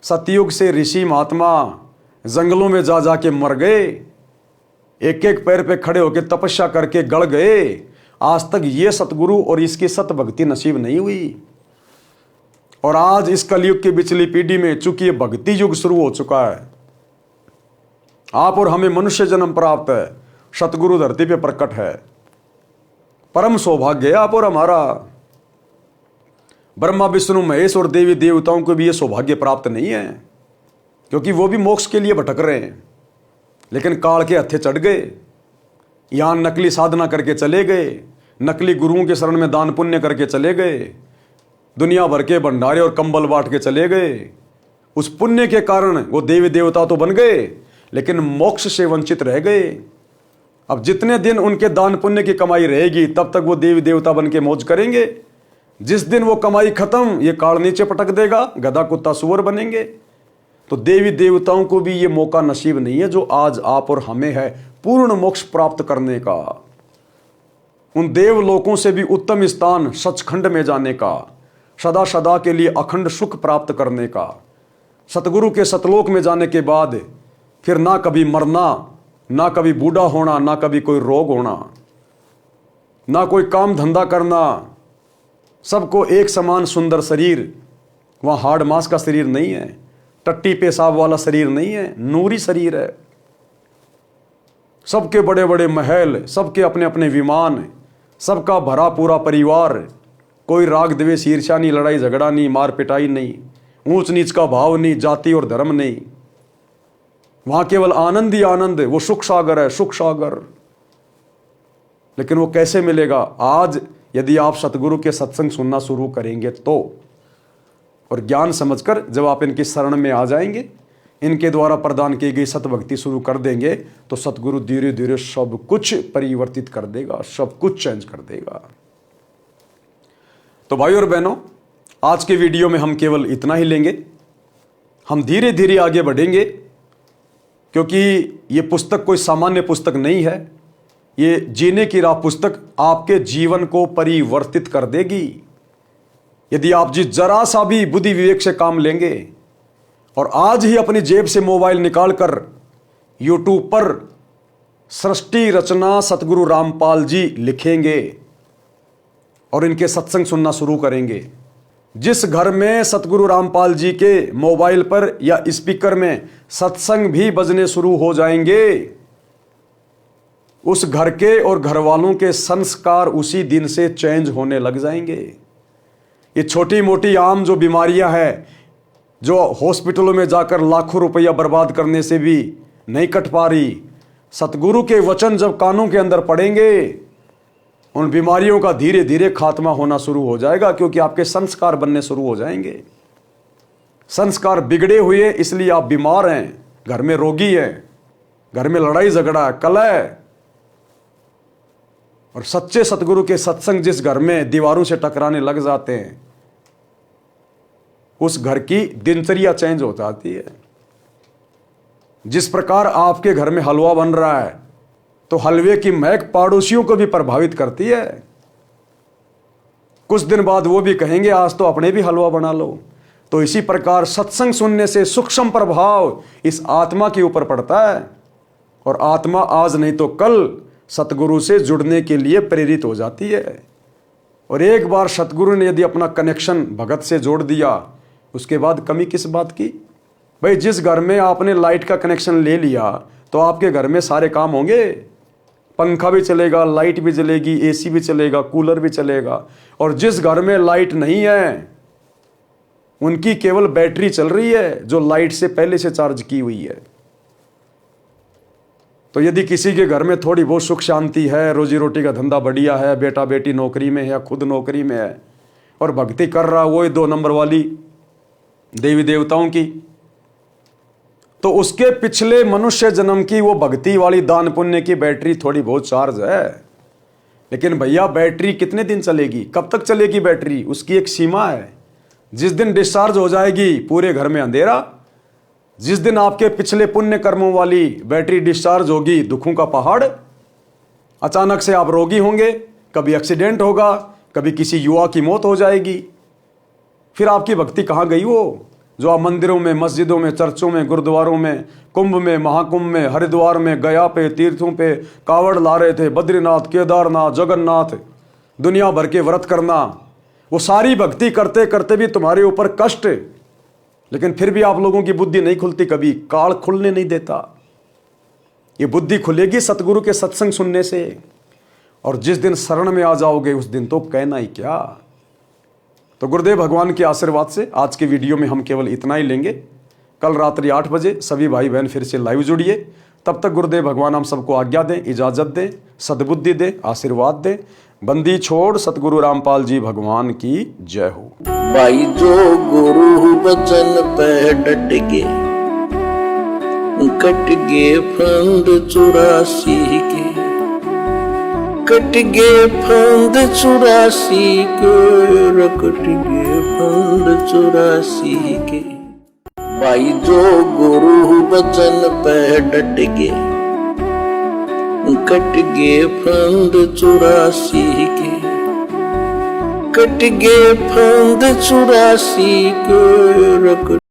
A: सतयुग से ऋषि महात्मा जंगलों में जा जा के मर गए, एक एक पैर पे खड़े होकर तपस्या करके गड़ गए। आज तक ये सतगुरु और इसकी सत भक्ति नसीब नहीं हुई। और आज इस कलयुग की पिछली पीढ़ी में चूंकि ये भक्ति युग शुरू हो चुका है, आप और हमें मनुष्य जन्म प्राप्त है, सतगुरु धरती पे प्रकट है। परम सौभाग्य है आप और हमारा। ब्रह्मा विष्णु महेश और देवी देवताओं को भी ये सौभाग्य प्राप्त नहीं है, क्योंकि वो भी मोक्ष के लिए भटक रहे हैं, लेकिन काल के हत्थे चढ़ गए। यहां नकली साधना करके चले गए, नकली गुरुओं के शरण में दान पुण्य करके चले गए, दुनिया भर के भंडारे और कंबल बांट के चले गए। उस पुण्य के कारण वो देवी देवता तो बन गए, लेकिन मोक्ष से वंचित रह गए। अब जितने दिन उनके दान पुण्य की कमाई रहेगी, तब तक वो देवी देवता बन के मौज करेंगे। जिस दिन वो कमाई खत्म, ये काल नीचे पटक देगा, गधा कुत्ता सुअर बनेंगे। तो देवी देवताओं को भी ये मौका नसीब नहीं है जो आज आप और हमें है, पूर्ण मोक्ष प्राप्त करने का, उन देवलोकों से भी उत्तम स्थान सचखंड में जाने का, सदा सदा के लिए अखंड सुख प्राप्त करने का, सतगुरु के सतलोक में जाने के बाद फिर ना कभी मरना, ना कभी बूढ़ा होना, ना कभी कोई रोग होना, ना कोई काम धंधा करना, सबको एक समान सुंदर शरीर। वहाँ हाड़ मांस का शरीर नहीं है, टट्टी पेशाब वाला शरीर नहीं है, नूरी शरीर है। सबके बड़े बड़े महल, सबके अपने अपने विमान, सबका भरा पूरा परिवार, कोई राग द्वेष ईर्ष्या नहीं, लड़ाई झगड़ा नहीं, मार पिटाई नहीं, ऊंच नीच का भाव नहीं, जाति और धर्म नहीं। वहां केवल आनंद ही आनंद है, वो सुख सागर है, सुख सागर। लेकिन वो कैसे मिलेगा? आज यदि आप सतगुरु के सत्संग सुनना शुरू करेंगे तो, और ज्ञान समझकर जब आप इनकी शरण में आ जाएंगे, इनके द्वारा प्रदान की गई सतभक्ति शुरू कर देंगे, तो सतगुरु धीरे धीरे सब कुछ परिवर्तित कर देगा, सब कुछ चेंज कर देगा। तो भाई और बहनों, आज के वीडियो में हम केवल इतना ही लेंगे। हम धीरे धीरे आगे बढ़ेंगे, क्योंकि ये पुस्तक कोई सामान्य पुस्तक नहीं है। ये जीने की राह पुस्तक आपके जीवन को परिवर्तित कर देगी, यदि आप जिस जरा सा भी बुद्धि विवेक से काम लेंगे और आज ही अपनी जेब से मोबाइल निकालकर यूट्यूब पर सृष्टि रचना सतगुरु रामपाल जी लिखेंगे और इनके सत्संग सुनना शुरू करेंगे। जिस घर में सतगुरु रामपाल जी के मोबाइल पर या स्पीकर में सत्संग भी बजने शुरू हो जाएंगे, उस घर के और घर वालों के संस्कार उसी दिन से चेंज होने लग जाएंगे। ये छोटी मोटी आम जो बीमारियां हैं, जो हॉस्पिटलों में जाकर लाखों रुपया बर्बाद करने से भी नहीं कट पा रही, सतगुरु के वचन जब कानों के अंदर पड़ेंगे, उन बीमारियों का धीरे धीरे खात्मा होना शुरू हो जाएगा, क्योंकि आपके संस्कार बनने शुरू हो जाएंगे। संस्कार बिगड़े हुए इसलिए आप बीमार हैं, घर में रोगी हैं, घर में लड़ाई झगड़ा है, कलह है। और सच्चे सतगुरु के सत्संग जिस घर में दीवारों से टकराने लग जाते हैं, उस घर की दिनचर्या चेंज हो जाती है। जिस प्रकार आपके घर में हलवा बन रहा है, तो हलवे की महक पड़ोसियों को भी प्रभावित करती है। कुछ दिन बाद वो भी कहेंगे आज तो अपने भी हलवा बना लो। तो इसी प्रकार सत्संग सुनने से सूक्ष्म प्रभाव इस आत्मा के ऊपर पड़ता है, और आत्मा आज नहीं तो कल सतगुरु से जुड़ने के लिए प्रेरित हो जाती है। और एक बार सतगुरु ने यदि अपना कनेक्शन भगत से जोड़ दिया, उसके बाद कमी किस बात की? भाई, जिस घर में आपने लाइट का कनेक्शन ले लिया, तो आपके घर में सारे काम होंगे। पंखा भी चलेगा, लाइट भी जलेगी, एसी भी चलेगा, कूलर भी चलेगा। और जिस घर में लाइट नहीं है, उनकी केवल बैटरी चल रही है, जो लाइट से पहले से चार्ज की हुई है। तो यदि किसी के घर में थोड़ी बहुत सुख शांति है, रोजी रोटी का धंधा बढ़िया है, बेटा बेटी नौकरी में है या खुद नौकरी में है, और भक्ति कर रहा वो 2 नंबर वाली देवी देवताओं की, तो उसके पिछले मनुष्य जन्म की वो भक्ति वाली दान पुण्य की बैटरी थोड़ी बहुत चार्ज है। लेकिन भैया, बैटरी कितने दिन चलेगी? कब तक चलेगी बैटरी? उसकी एक सीमा है। जिस दिन डिस्चार्ज हो जाएगी, पूरे घर में अंधेरा। जिस दिन आपके पिछले पुण्य कर्मों वाली बैटरी डिस्चार्ज होगी, दुखों का पहाड़। अचानक से आप रोगी होंगे, कभी एक्सीडेंट होगा, कभी किसी युवा की मौत हो जाएगी। फिर आपकी भक्ति कहाँ गई? वो जो आप मंदिरों में, मस्जिदों में, चर्चों में, गुरुद्वारों में, कुंभ में, महाकुंभ में, हरिद्वार में, गया पे, तीर्थों पे कावड़ ला रहे थे, बद्रीनाथ, केदारनाथ, जगन्नाथ, दुनिया भर के व्रत करना, वो सारी भक्ति करते करते भी तुम्हारे ऊपर कष्ट। लेकिन फिर भी आप लोगों की बुद्धि नहीं खुलती, कभी काल खुलने नहीं देता। ये बुद्धि खुलेगी सतगुरु के सत्संग सुनने से, और जिस दिन शरण में आ जाओगे उस दिन तो कहना ही क्या। तो गुरुदेव भगवान के आशीर्वाद से आज के वीडियो में हम केवल इतना ही लेंगे। कल रात्रि 8 बजे सभी भाई बहन फिर से लाइव जुड़िए। तब तक गुरुदेव भगवान हम सबको आज्ञा दें, इजाजत दें, सद्बुद्धि दें, आशीर्वाद दें। बंदी छोड़ सतगुरु रामपाल जी भगवान की जय हो।
B: भाई जो गुरु बचन पे डट गए, कट गए फंद 84 के, कट गए फंद 84 के, कट गए फंद 84 के। भाई जो गुरु बचन पे डट गए, कट गए फंद 84 के, कट गए फंद 84 के।